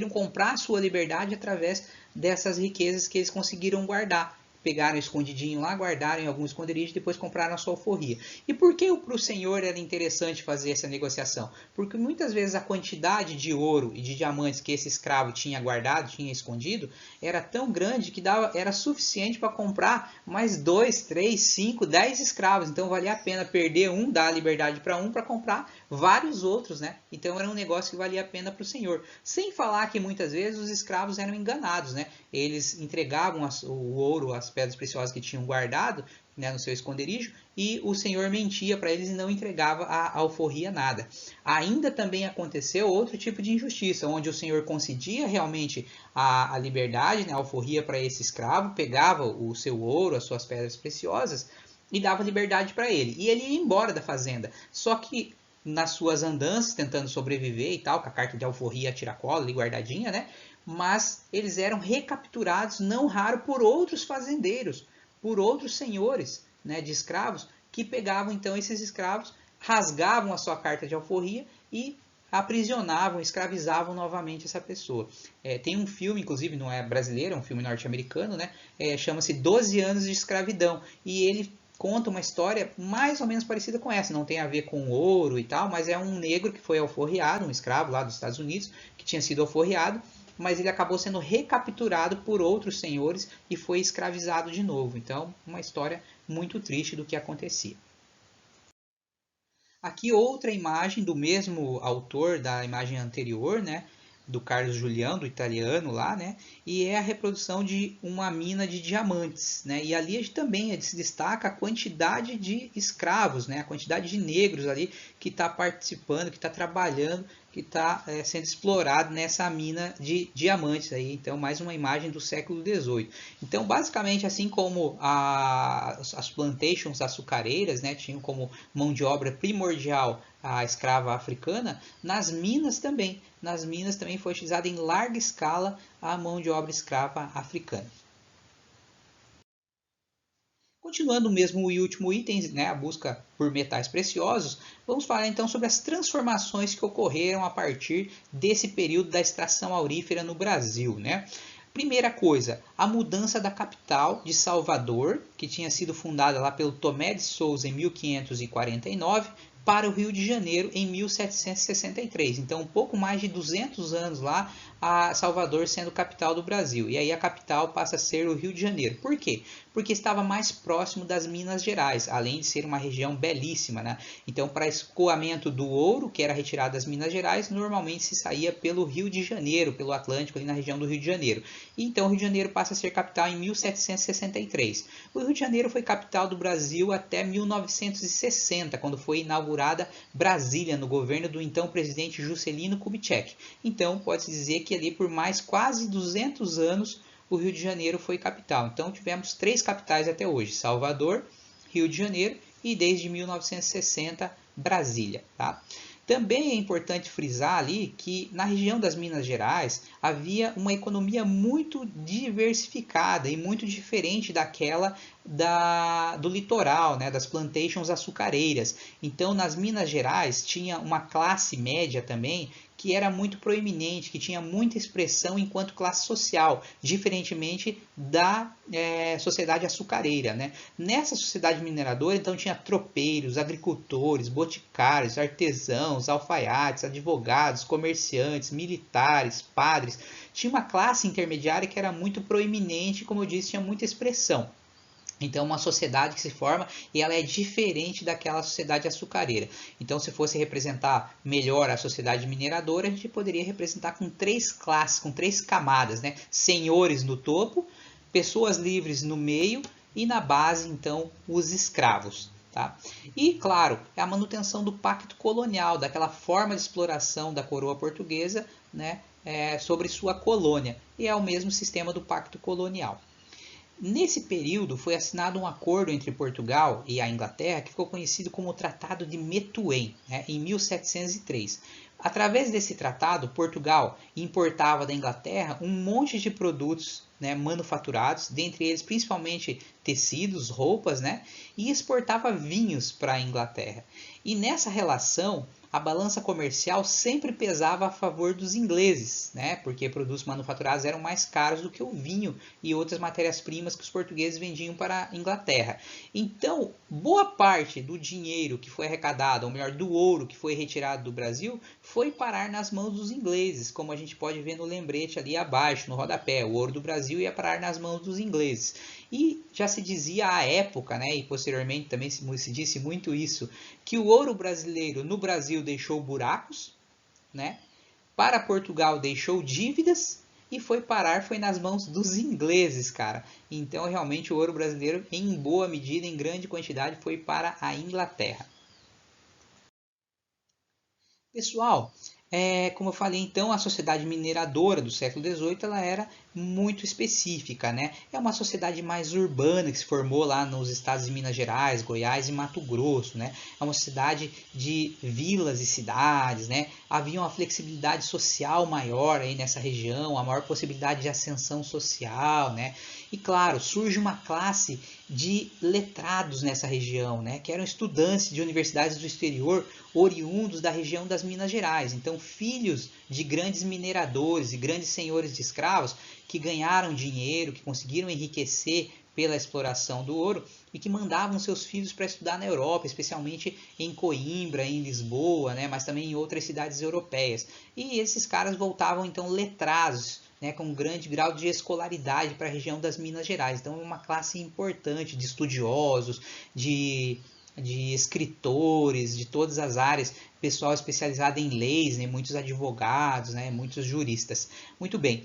comprar a sua liberdade através dessas riquezas que eles conseguiram guardar. Pegaram escondidinho lá, guardaram em algum esconderijo e depois compraram a sua alforria. E por que para o senhor era interessante fazer essa negociação? Porque muitas vezes a quantidade de ouro e de diamantes que esse escravo tinha guardado, tinha escondido, era tão grande que era suficiente para comprar mais 2, 3, 5, 10 escravos. Então valia a pena perder um, dar a liberdade para um, para comprar vários outros, né? Então era um negócio que valia a pena para o senhor. Sem falar que muitas vezes os escravos eram enganados, né? Eles entregavam o ouro, as pedras preciosas que tinham guardado, né, no seu esconderijo, e o senhor mentia para eles e não entregava a alforria nada. Ainda também aconteceu outro tipo de injustiça, onde o senhor concedia realmente a liberdade, né, a alforria para esse escravo, pegava o seu ouro, as suas pedras preciosas, e dava liberdade para ele. E ele ia embora da fazenda. Só que nas suas andanças, tentando sobreviver e tal, com a carta de alforria a tiracola ali guardadinha, né? Mas eles eram recapturados, não raro, por outros fazendeiros, por outros senhores, né, de escravos, que pegavam então esses escravos, rasgavam a sua carta de alforria e aprisionavam, escravizavam novamente essa pessoa. Tem um filme, inclusive não é brasileiro, é um filme norte-americano, né? Chama-se 12 anos de escravidão, e ele conta uma história mais ou menos parecida com essa, não tem a ver com ouro e tal, mas é um negro que foi alforriado, um escravo lá dos Estados Unidos, que tinha sido alforriado, mas ele acabou sendo recapturado por outros senhores e foi escravizado de novo. Então, uma história muito triste do que acontecia. Aqui outra imagem do mesmo autor da imagem anterior, né? Do Carlos Julião, do italiano lá, né? E é a reprodução de uma mina de diamantes, né? E ali também se destaca a quantidade de escravos, né? A quantidade de negros ali que está participando, que está trabalhando, que está sendo explorado nessa mina de diamantes aí. Então, mais uma imagem do século XVIII. Então, basicamente, assim como as plantations açucareiras, né, tinham como mão de obra primordial a escrava africana, nas minas também foi utilizada em larga escala a mão de obra escrava africana. Continuando mesmo o último item, né, a busca por metais preciosos, vamos falar então sobre as transformações que ocorreram a partir desse período da extração aurífera no Brasil, né? Primeira coisa, a mudança da capital de Salvador, que tinha sido fundada lá pelo Tomé de Souza em 1549, para o Rio de Janeiro em 1763. Então, um pouco mais de 200 anos lá, a Salvador sendo capital do Brasil. E aí a capital passa a ser o Rio de Janeiro. Por quê? Porque estava mais próximo das Minas Gerais, além de ser uma região belíssima, né? Então, para escoamento do ouro, que era retirado das Minas Gerais, normalmente se saía pelo Rio de Janeiro, pelo Atlântico, ali na região do Rio de Janeiro. E então o Rio de Janeiro passa a ser capital em 1763. O Rio de Janeiro foi capital do Brasil até 1960, quando foi inaugurada Brasília, no governo do então presidente Juscelino Kubitschek. Então, pode-se dizer que ali por mais quase 200 anos o Rio de Janeiro foi capital. Então, tivemos 3 capitais até hoje: Salvador, Rio de Janeiro e desde 1960 Brasília. Tá? Também é importante frisar ali que na região das Minas Gerais havia uma economia muito diversificada e muito diferente daquela do litoral, né, das plantations açucareiras. Então, nas Minas Gerais tinha uma classe média também que era muito proeminente, que tinha muita expressão enquanto classe social, diferentemente da sociedade açucareira. Né? Nessa sociedade mineradora, então, tinha tropeiros, agricultores, boticários, artesãos, alfaiates, advogados, comerciantes, militares, padres. Tinha uma classe intermediária que era muito proeminente, como eu disse, tinha muita expressão. Então, uma sociedade que se forma e ela é diferente daquela sociedade açucareira. Então, se fosse representar melhor a sociedade mineradora, a gente poderia representar com 3 classes, com 3 camadas, né? Senhores no topo, pessoas livres no meio e na base, então, os escravos. Tá? E, claro, é a manutenção do pacto colonial, daquela forma de exploração da coroa portuguesa, né, sobre sua colônia. E é o mesmo sistema do pacto colonial. Nesse período foi assinado um acordo entre Portugal e a Inglaterra que ficou conhecido como o Tratado de Methuen, né, em 1703. Através desse tratado, Portugal importava da Inglaterra um monte de produtos, né, manufaturados, dentre eles principalmente tecidos, roupas, né, e exportava vinhos para a Inglaterra. E nessa relação, a balança comercial sempre pesava a favor dos ingleses, né? Porque produtos manufaturados eram mais caros do que o vinho e outras matérias-primas que os portugueses vendiam para a Inglaterra. Então, boa parte do dinheiro que foi arrecadado, ou melhor, do ouro que foi retirado do Brasil, foi parar nas mãos dos ingleses, como a gente pode ver no lembrete ali abaixo, no rodapé. O ouro do Brasil ia parar nas mãos dos ingleses. E já se dizia à época, né, e posteriormente também se disse muito isso, que o ouro brasileiro no Brasil deixou buracos, né, para Portugal deixou dívidas e foi nas mãos dos ingleses, cara. Então, realmente, o ouro brasileiro, em boa medida, em grande quantidade, foi para a Inglaterra. Pessoal, como eu falei, então, a sociedade mineradora do século XVIII ela era muito específica, né? É uma sociedade mais urbana que se formou lá nos estados de Minas Gerais, Goiás e Mato Grosso, né? É uma sociedade de vilas e cidades, né? Havia uma flexibilidade social maior aí nessa região, a maior possibilidade de ascensão social, né? E claro, surge uma classe de letrados nessa região, né? Que eram estudantes de universidades do exterior, oriundos da região das Minas Gerais. Então, filhos de grandes mineradores e grandes senhores de escravos que ganharam dinheiro, que conseguiram enriquecer pela exploração do ouro e que mandavam seus filhos para estudar na Europa, especialmente em Coimbra, em Lisboa, né, mas também em outras cidades europeias. E esses caras voltavam então letrados, né, com um grande grau de escolaridade para a região das Minas Gerais. Então, é uma classe importante de estudiosos, de escritores, de todas as áreas, pessoal especializado em leis, né, muitos advogados, né, muitos juristas. Muito bem.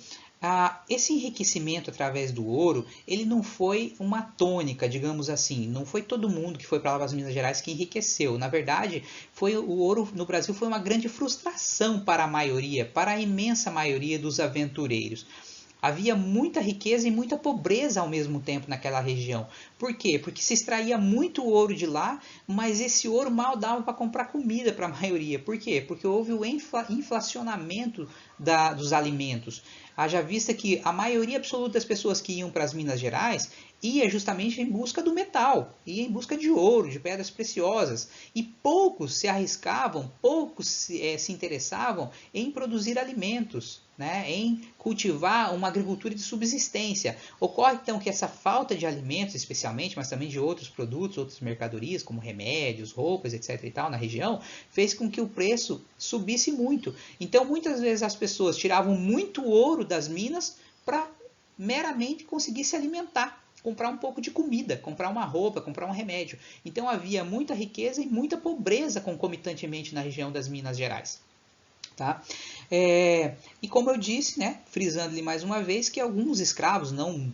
Esse enriquecimento através do ouro, ele não foi uma tônica, digamos assim, não foi todo mundo que foi para lá para as Minas Gerais que enriqueceu. Na verdade, o ouro no Brasil foi uma grande frustração para a maioria, para a imensa maioria dos aventureiros. Havia muita riqueza e muita pobreza ao mesmo tempo naquela região. Por quê? Porque se extraía muito ouro de lá, mas esse ouro mal dava para comprar comida para a maioria. Por quê? Porque houve o inflacionamento dos alimentos. Haja vista que a maioria absoluta das pessoas que iam para as Minas Gerais, ia justamente em busca do metal, ia em busca de ouro, de pedras preciosas. E poucos se arriscavam, poucos se interessavam em produzir alimentos, né, em cultivar uma agricultura de subsistência. Ocorre então que essa falta de alimentos, especialmente, mas também de outros produtos, outras mercadorias, como remédios, roupas, etc. e tal, na região, fez com que o preço subisse muito. Então, muitas vezes as pessoas tiravam muito ouro das minas para meramente conseguir se alimentar, comprar um pouco de comida, comprar uma roupa, comprar um remédio. Então havia muita riqueza e muita pobreza concomitantemente na região das Minas Gerais. Tá? E como eu disse, né, frisando-lhe mais uma vez, que alguns escravos, não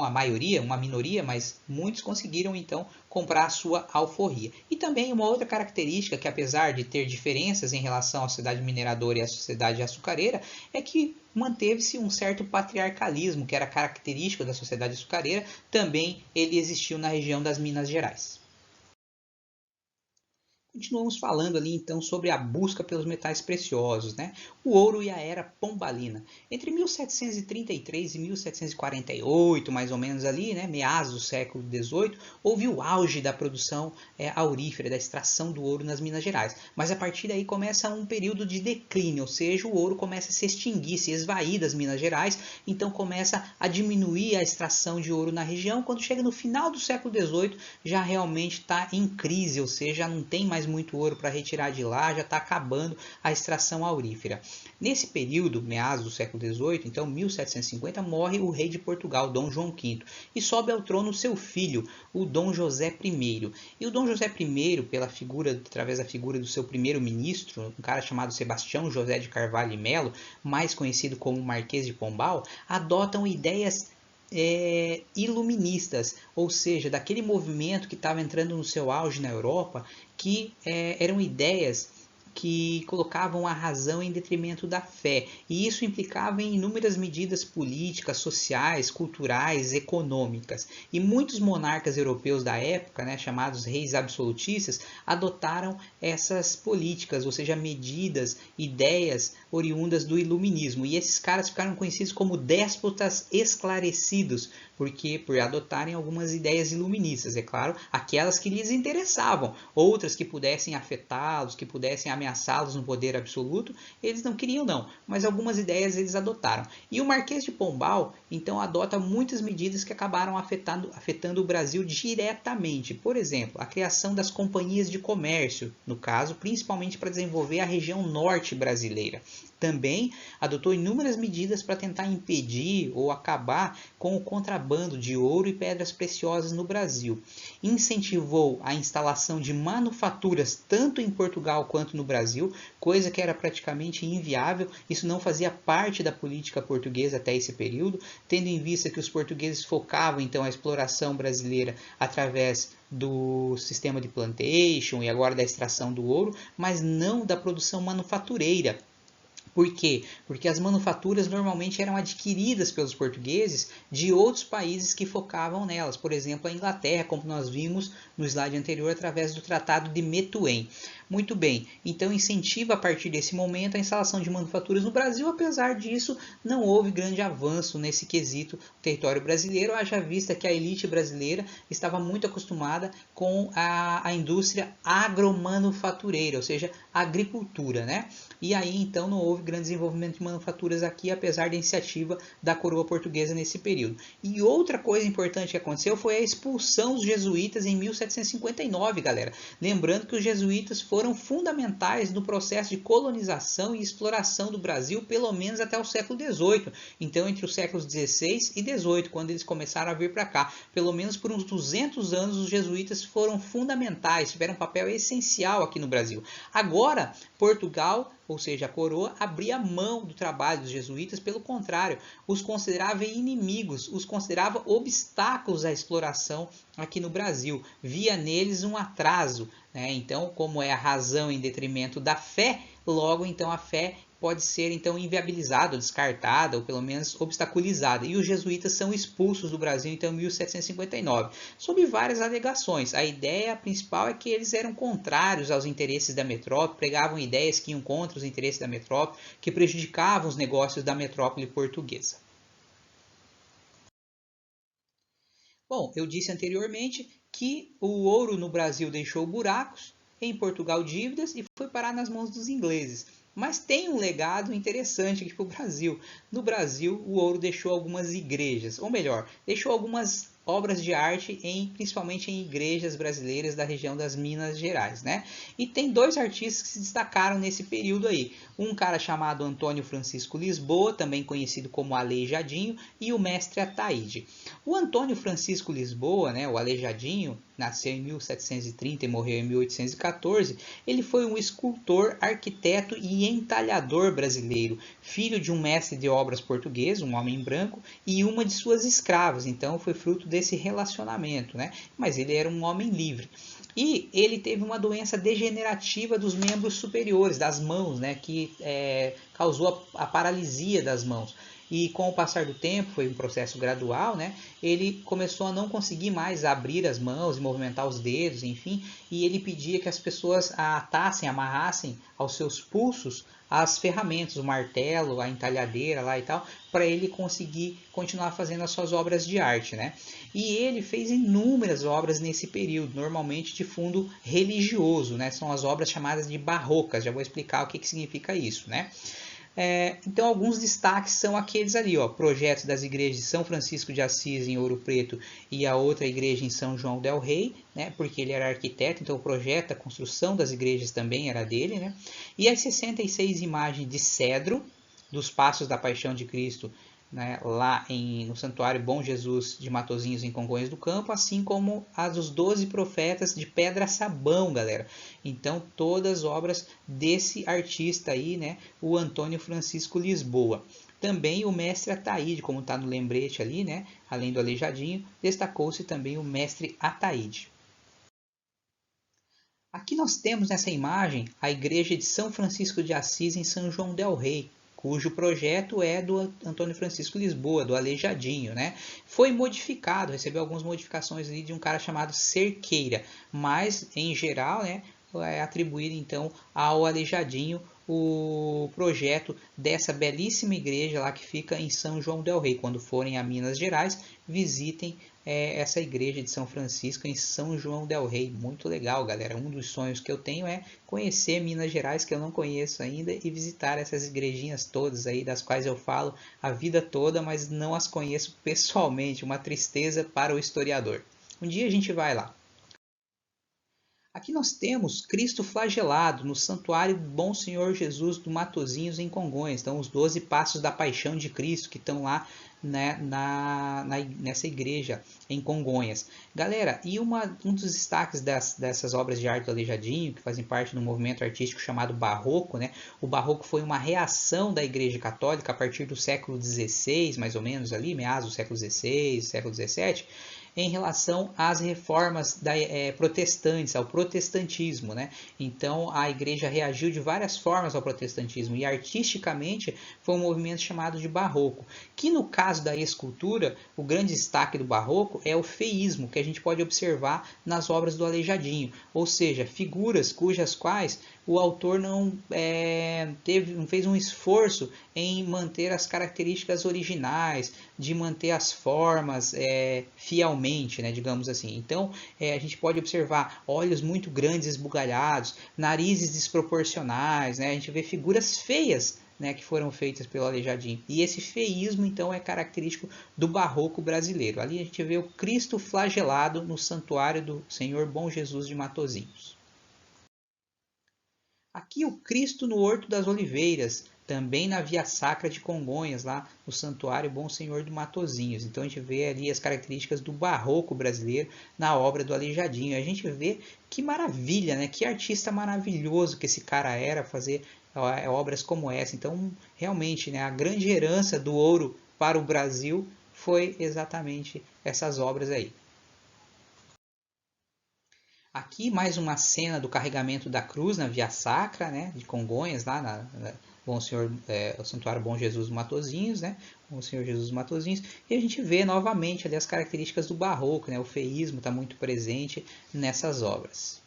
a maioria, uma minoria, mas muitos conseguiram então comprar a sua alforria. E também uma outra característica que, apesar de ter diferenças em relação à sociedade mineradora e à sociedade açucareira, é que manteve-se um certo patriarcalismo, que era característico da sociedade açucareira, também ele existiu na região das Minas Gerais. Continuamos falando ali então sobre a busca pelos metais preciosos, né? O ouro e a era pombalina. Entre 1733 e 1748, mais ou menos ali, né, meados do século XVIII, houve o auge da produção aurífera, da extração do ouro nas Minas Gerais. Mas a partir daí começa um período de declínio, ou seja, o ouro começa a se extinguir, se esvair das Minas Gerais, então começa a diminuir a extração de ouro na região. Quando chega no final do século XVIII, já realmente está em crise, ou seja, já não tem mais muito ouro para retirar de lá, já está acabando a extração aurífera. Nesse período, meados do século XVIII, então 1750, morre o rei de Portugal, Dom João V, e sobe ao trono seu filho, o Dom José I. E o Dom José I, através da figura do seu primeiro-ministro, um cara chamado Sebastião José de Carvalho e Melo, mais conhecido como Marquês de Pombal, adotam ideias iluministas, ou seja, daquele movimento que estava entrando no seu auge na Europa, que eram ideias que colocavam a razão em detrimento da fé, e isso implicava em inúmeras medidas políticas, sociais, culturais, econômicas. E muitos monarcas europeus da época, né, chamados reis absolutistas, adotaram essas políticas, ou seja, medidas, ideias oriundas do iluminismo. E esses caras ficaram conhecidos como déspotas esclarecidos, porque por adotarem algumas ideias iluministas, é claro, aquelas que lhes interessavam, outras que pudessem afetá-los, que pudessem ameaçá-los no poder absoluto, eles não queriam não, mas algumas ideias eles adotaram. E o Marquês de Pombal, então, adota muitas medidas que acabaram afetando o Brasil diretamente. Por exemplo, a criação das companhias de comércio, no caso, principalmente para desenvolver a região norte brasileira. Também adotou inúmeras medidas para tentar impedir ou acabar com o contrabando de ouro e pedras preciosas no Brasil. Incentivou a instalação de manufaturas tanto em Portugal quanto no Brasil, coisa que era praticamente inviável. Isso não fazia parte da política portuguesa até esse período, tendo em vista que os portugueses focavam então a exploração brasileira através do sistema de plantation e agora da extração do ouro, mas não da produção manufatureira. Por quê? Porque as manufaturas normalmente eram adquiridas pelos portugueses de outros países que focavam nelas. Por exemplo, a Inglaterra, como nós vimos no slide anterior, através do Tratado de Methuen. Muito bem, então incentiva a partir desse momento a instalação de manufaturas no Brasil. Apesar disso, não houve grande avanço nesse quesito no território brasileiro, haja vista que a elite brasileira estava muito acostumada com a indústria agromanufatureira, ou seja, a agricultura, né? E aí então não houve grande desenvolvimento de manufaturas aqui, apesar da iniciativa da coroa portuguesa nesse período. E outra coisa importante que aconteceu foi a expulsão dos jesuítas em 1759, galera. Lembrando que os jesuítas foram fundamentais no processo de colonização e exploração do Brasil, pelo menos até o século XVIII. Então, entre os séculos XVI e XVIII, quando eles começaram a vir para cá, pelo menos por uns 200 anos, os jesuítas foram fundamentais, tiveram um papel essencial aqui no Brasil. Agora, Portugal, ou seja, a coroa, abria mão do trabalho dos jesuítas, pelo contrário, os considerava inimigos, os considerava obstáculos à exploração aqui no Brasil, via neles um atraso, né? Então, como é a razão em detrimento da fé, logo então a fé pode ser então inviabilizada, descartada ou pelo menos obstaculizada. E os jesuítas são expulsos do Brasil então em 1759, sob várias alegações. A ideia principal é que eles eram contrários aos interesses da metrópole, pregavam ideias que iam contra os interesses da metrópole, que prejudicavam os negócios da metrópole portuguesa. Bom, eu disse anteriormente que o ouro no Brasil deixou buracos, em Portugal dívidas e foi parar nas mãos dos ingleses. Mas tem um legado interessante aqui para o Brasil. No Brasil, o ouro deixou algumas igrejas, ou melhor, deixou algumas obras de arte, principalmente em igrejas brasileiras da região das Minas Gerais, né? E tem dois artistas que se destacaram nesse período aí. Um cara chamado Antônio Francisco Lisboa, também conhecido como Aleijadinho, e o mestre Ataíde. O Antônio Francisco Lisboa, né, o Aleijadinho, nasceu em 1730 e morreu em 1814. Ele foi um escultor, arquiteto e entalhador brasileiro, filho de um mestre de obras português, um homem branco, e uma de suas escravas. Então foi fruto desse relacionamento, né? Mas ele era um homem livre. E ele teve uma doença degenerativa dos membros superiores, das mãos, né, que causou a paralisia das mãos. E com o passar do tempo, foi um processo gradual, né? Ele começou a não conseguir mais abrir as mãos e movimentar os dedos, enfim, e ele pedia que as pessoas atassem, amarrassem aos seus pulsos as ferramentas, o martelo, a entalhadeira lá e tal, para ele conseguir continuar fazendo as suas obras de arte, né? E ele fez inúmeras obras nesse período, normalmente de fundo religioso, né? São as obras chamadas de barrocas, já vou explicar o que significa isso, né? Então, alguns destaques são aqueles ali, ó, projetos das igrejas de São Francisco de Assis em Ouro Preto e a outra igreja em São João del Rei, né, porque ele era arquiteto, então o projeto, a construção das igrejas também era dele, né, e as 66 imagens de cedro dos Passos da Paixão de Cristo, né, lá no Santuário Bom Jesus de Matosinhos, em Congonhas do Campo, assim como as dos 12 profetas de pedra sabão, galera. Então, todas obras desse artista aí, né, o Antônio Francisco Lisboa. Também o mestre Ataíde, como está no lembrete ali, né, além do Aleijadinho, destacou-se também o mestre Ataíde. Aqui nós temos nessa imagem a igreja de São Francisco de Assis em São João del Rei, cujo projeto é do Antônio Francisco Lisboa, do Aleijadinho, né? Foi modificado, recebeu algumas modificações ali de um cara chamado Cerqueira, mas em geral, né, é atribuído então ao Aleijadinho o projeto dessa belíssima igreja lá que fica em São João del Rei. Quando forem a Minas Gerais, visitem essa igreja de São Francisco em São João del Rei. Muito legal, galera. Um dos sonhos que eu tenho é conhecer Minas Gerais, que eu não conheço ainda, e visitar essas igrejinhas todas aí, das quais eu falo a vida toda, mas não as conheço pessoalmente. Uma tristeza para o historiador. Um dia a gente vai lá. Aqui nós temos Cristo flagelado no Santuário do Bom Senhor Jesus do Matosinhos, em Congonhas. Então, os 12 passos da paixão de Cristo que estão lá, né, nessa igreja em Congonhas. Galera, e um dos destaques dessas obras de arte do Aleijadinho, que fazem parte do movimento artístico chamado Barroco, né? O Barroco foi uma reação da Igreja Católica a partir do século XVI, mais ou menos ali, meados do século XVI, século XVII, em relação às reformas protestantes, ao protestantismo, né? Então a igreja reagiu de várias formas ao protestantismo e artisticamente foi um movimento chamado de barroco, que no caso da escultura, o grande destaque do barroco é o feísmo, que a gente pode observar nas obras do Aleijadinho, ou seja, figuras cujas quais o autor não fez um esforço em manter as características originais, de manter as formas fielmente, né, digamos assim. Então, a gente pode observar olhos muito grandes, esbugalhados, narizes desproporcionais, né, a gente vê figuras feias, né, que foram feitas pelo Aleijadinho. E esse feísmo, então, é característico do barroco brasileiro. Ali a gente vê o Cristo flagelado no Santuário do Senhor Bom Jesus de Matosinhos. Aqui o Cristo no Horto das Oliveiras, também na Via Sacra de Congonhas, lá no Santuário Bom Senhor do Matosinhos. Então a gente vê ali as características do barroco brasileiro na obra do Aleijadinho. A gente vê que maravilha, né? Que artista maravilhoso que esse cara era fazer obras como essa. Então realmente, né, a grande herança do ouro para o Brasil foi exatamente essas obras aí. Aqui mais uma cena do carregamento da cruz na Via Sacra, né, de Congonhas, lá na Bom Senhor, o Santuário Bom Jesus Matosinhos, né, Bom Senhor Jesus Matosinhos, e a gente vê novamente ali as características do barroco, né, o feísmo está muito presente nessas obras.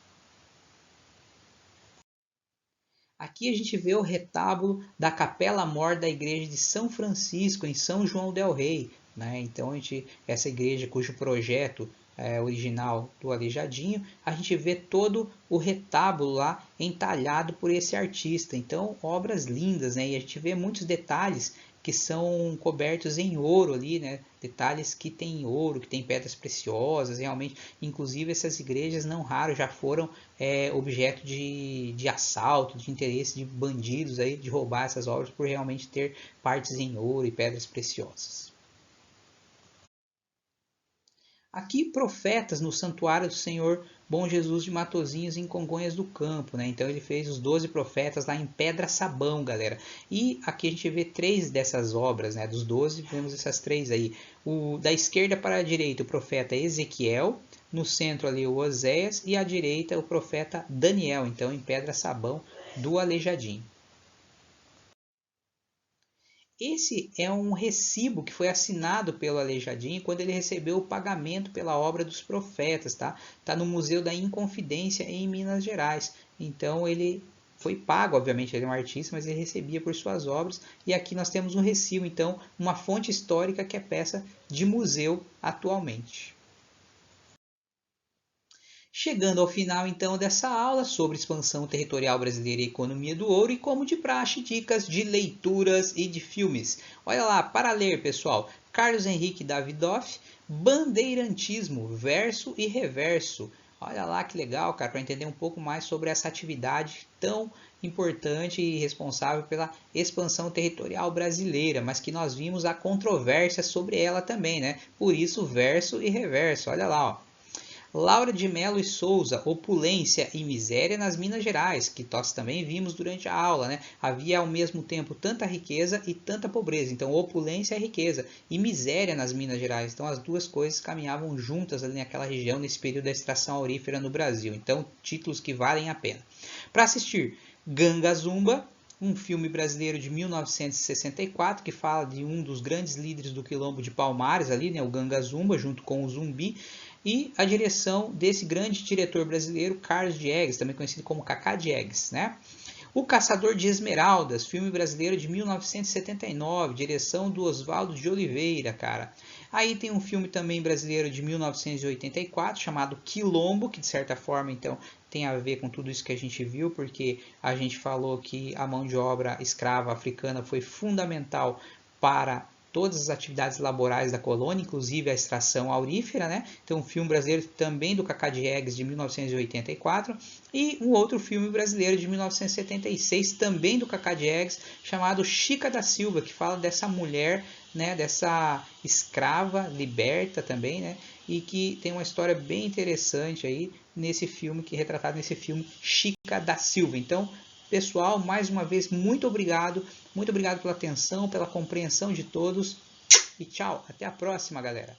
Aqui a gente vê o retábulo da Capela Mor da Igreja de São Francisco, em São João del Rei, né? Então essa igreja cujo projeto original do Aleijadinho, a gente vê todo o retábulo lá entalhado por esse artista. Então, obras lindas, né? E a gente vê muitos detalhes que são cobertos em ouro ali, né? Detalhes que tem ouro, que tem pedras preciosas, realmente. Inclusive essas igrejas não raro já foram objeto de assalto, de interesse de bandidos aí, de roubar essas obras por realmente ter partes em ouro e pedras preciosas. Aqui, profetas no santuário do Senhor Bom Jesus de Matozinhos em Congonhas do Campo, né? Então ele fez os 12 profetas lá em Pedra Sabão, galera. E aqui a gente vê 3 dessas obras, né? Dos 12, vemos essas 3 aí. Da esquerda para a direita, o profeta Ezequiel. No centro ali, o Oséias. E à direita, o profeta Daniel. Então, em Pedra Sabão do Aleijadinho. Esse é um recibo que foi assinado pelo Aleijadinho quando ele recebeu o pagamento pela obra dos profetas, tá? Tá no Museu da Inconfidência em Minas Gerais. Então ele foi pago, obviamente, ele é um artista, mas ele recebia por suas obras. E aqui nós temos um recibo, então, uma fonte histórica que é peça de museu atualmente. Chegando ao final então dessa aula sobre expansão territorial brasileira e economia do ouro e como de praxe, dicas de leituras e de filmes. Olha lá, para ler pessoal, Carlos Henrique Davidoff, Bandeirantismo, Verso e Reverso. Olha lá que legal, cara, para entender um pouco mais sobre essa atividade tão importante e responsável pela expansão territorial brasileira, mas que nós vimos a controvérsia sobre ela também, né? Por isso, verso e reverso. Olha lá, ó. Laura de Melo e Souza, Opulência e Miséria nas Minas Gerais, que nós também vimos durante a aula, né? Havia ao mesmo tempo tanta riqueza e tanta pobreza. Então, opulência é riqueza e miséria nas Minas Gerais. Então, as duas coisas caminhavam juntas ali naquela região, nesse período da extração aurífera no Brasil. Então, títulos que valem a pena. Para assistir, Ganga Zumba, um filme brasileiro de 1964 que fala de um dos grandes líderes do quilombo de Palmares ali, né, o Ganga Zumba, junto com o Zumbi, e a direção desse grande diretor brasileiro, Carlos Diegues, também conhecido como Cacá Diegues, né? O Caçador de Esmeraldas, filme brasileiro de 1979, direção do Oswaldo de Oliveira, cara. Aí tem um filme também brasileiro de 1984 chamado Quilombo, que de certa forma então tem a ver com tudo isso que a gente viu, porque a gente falou que a mão de obra escrava africana foi fundamental para todas as atividades laborais da colônia, inclusive a extração aurífera, né? Então, um filme brasileiro também do Cacá Diegues, de 1984, e um outro filme brasileiro de 1976, também do Cacá Diegues, chamado Chica da Silva, que fala dessa mulher, né, dessa escrava liberta também, né, e que tem uma história bem interessante aí nesse filme, que é retratado nesse filme Chica da Silva. Então, pessoal, mais uma vez, muito obrigado pela atenção, pela compreensão de todos. E tchau, até a próxima, galera.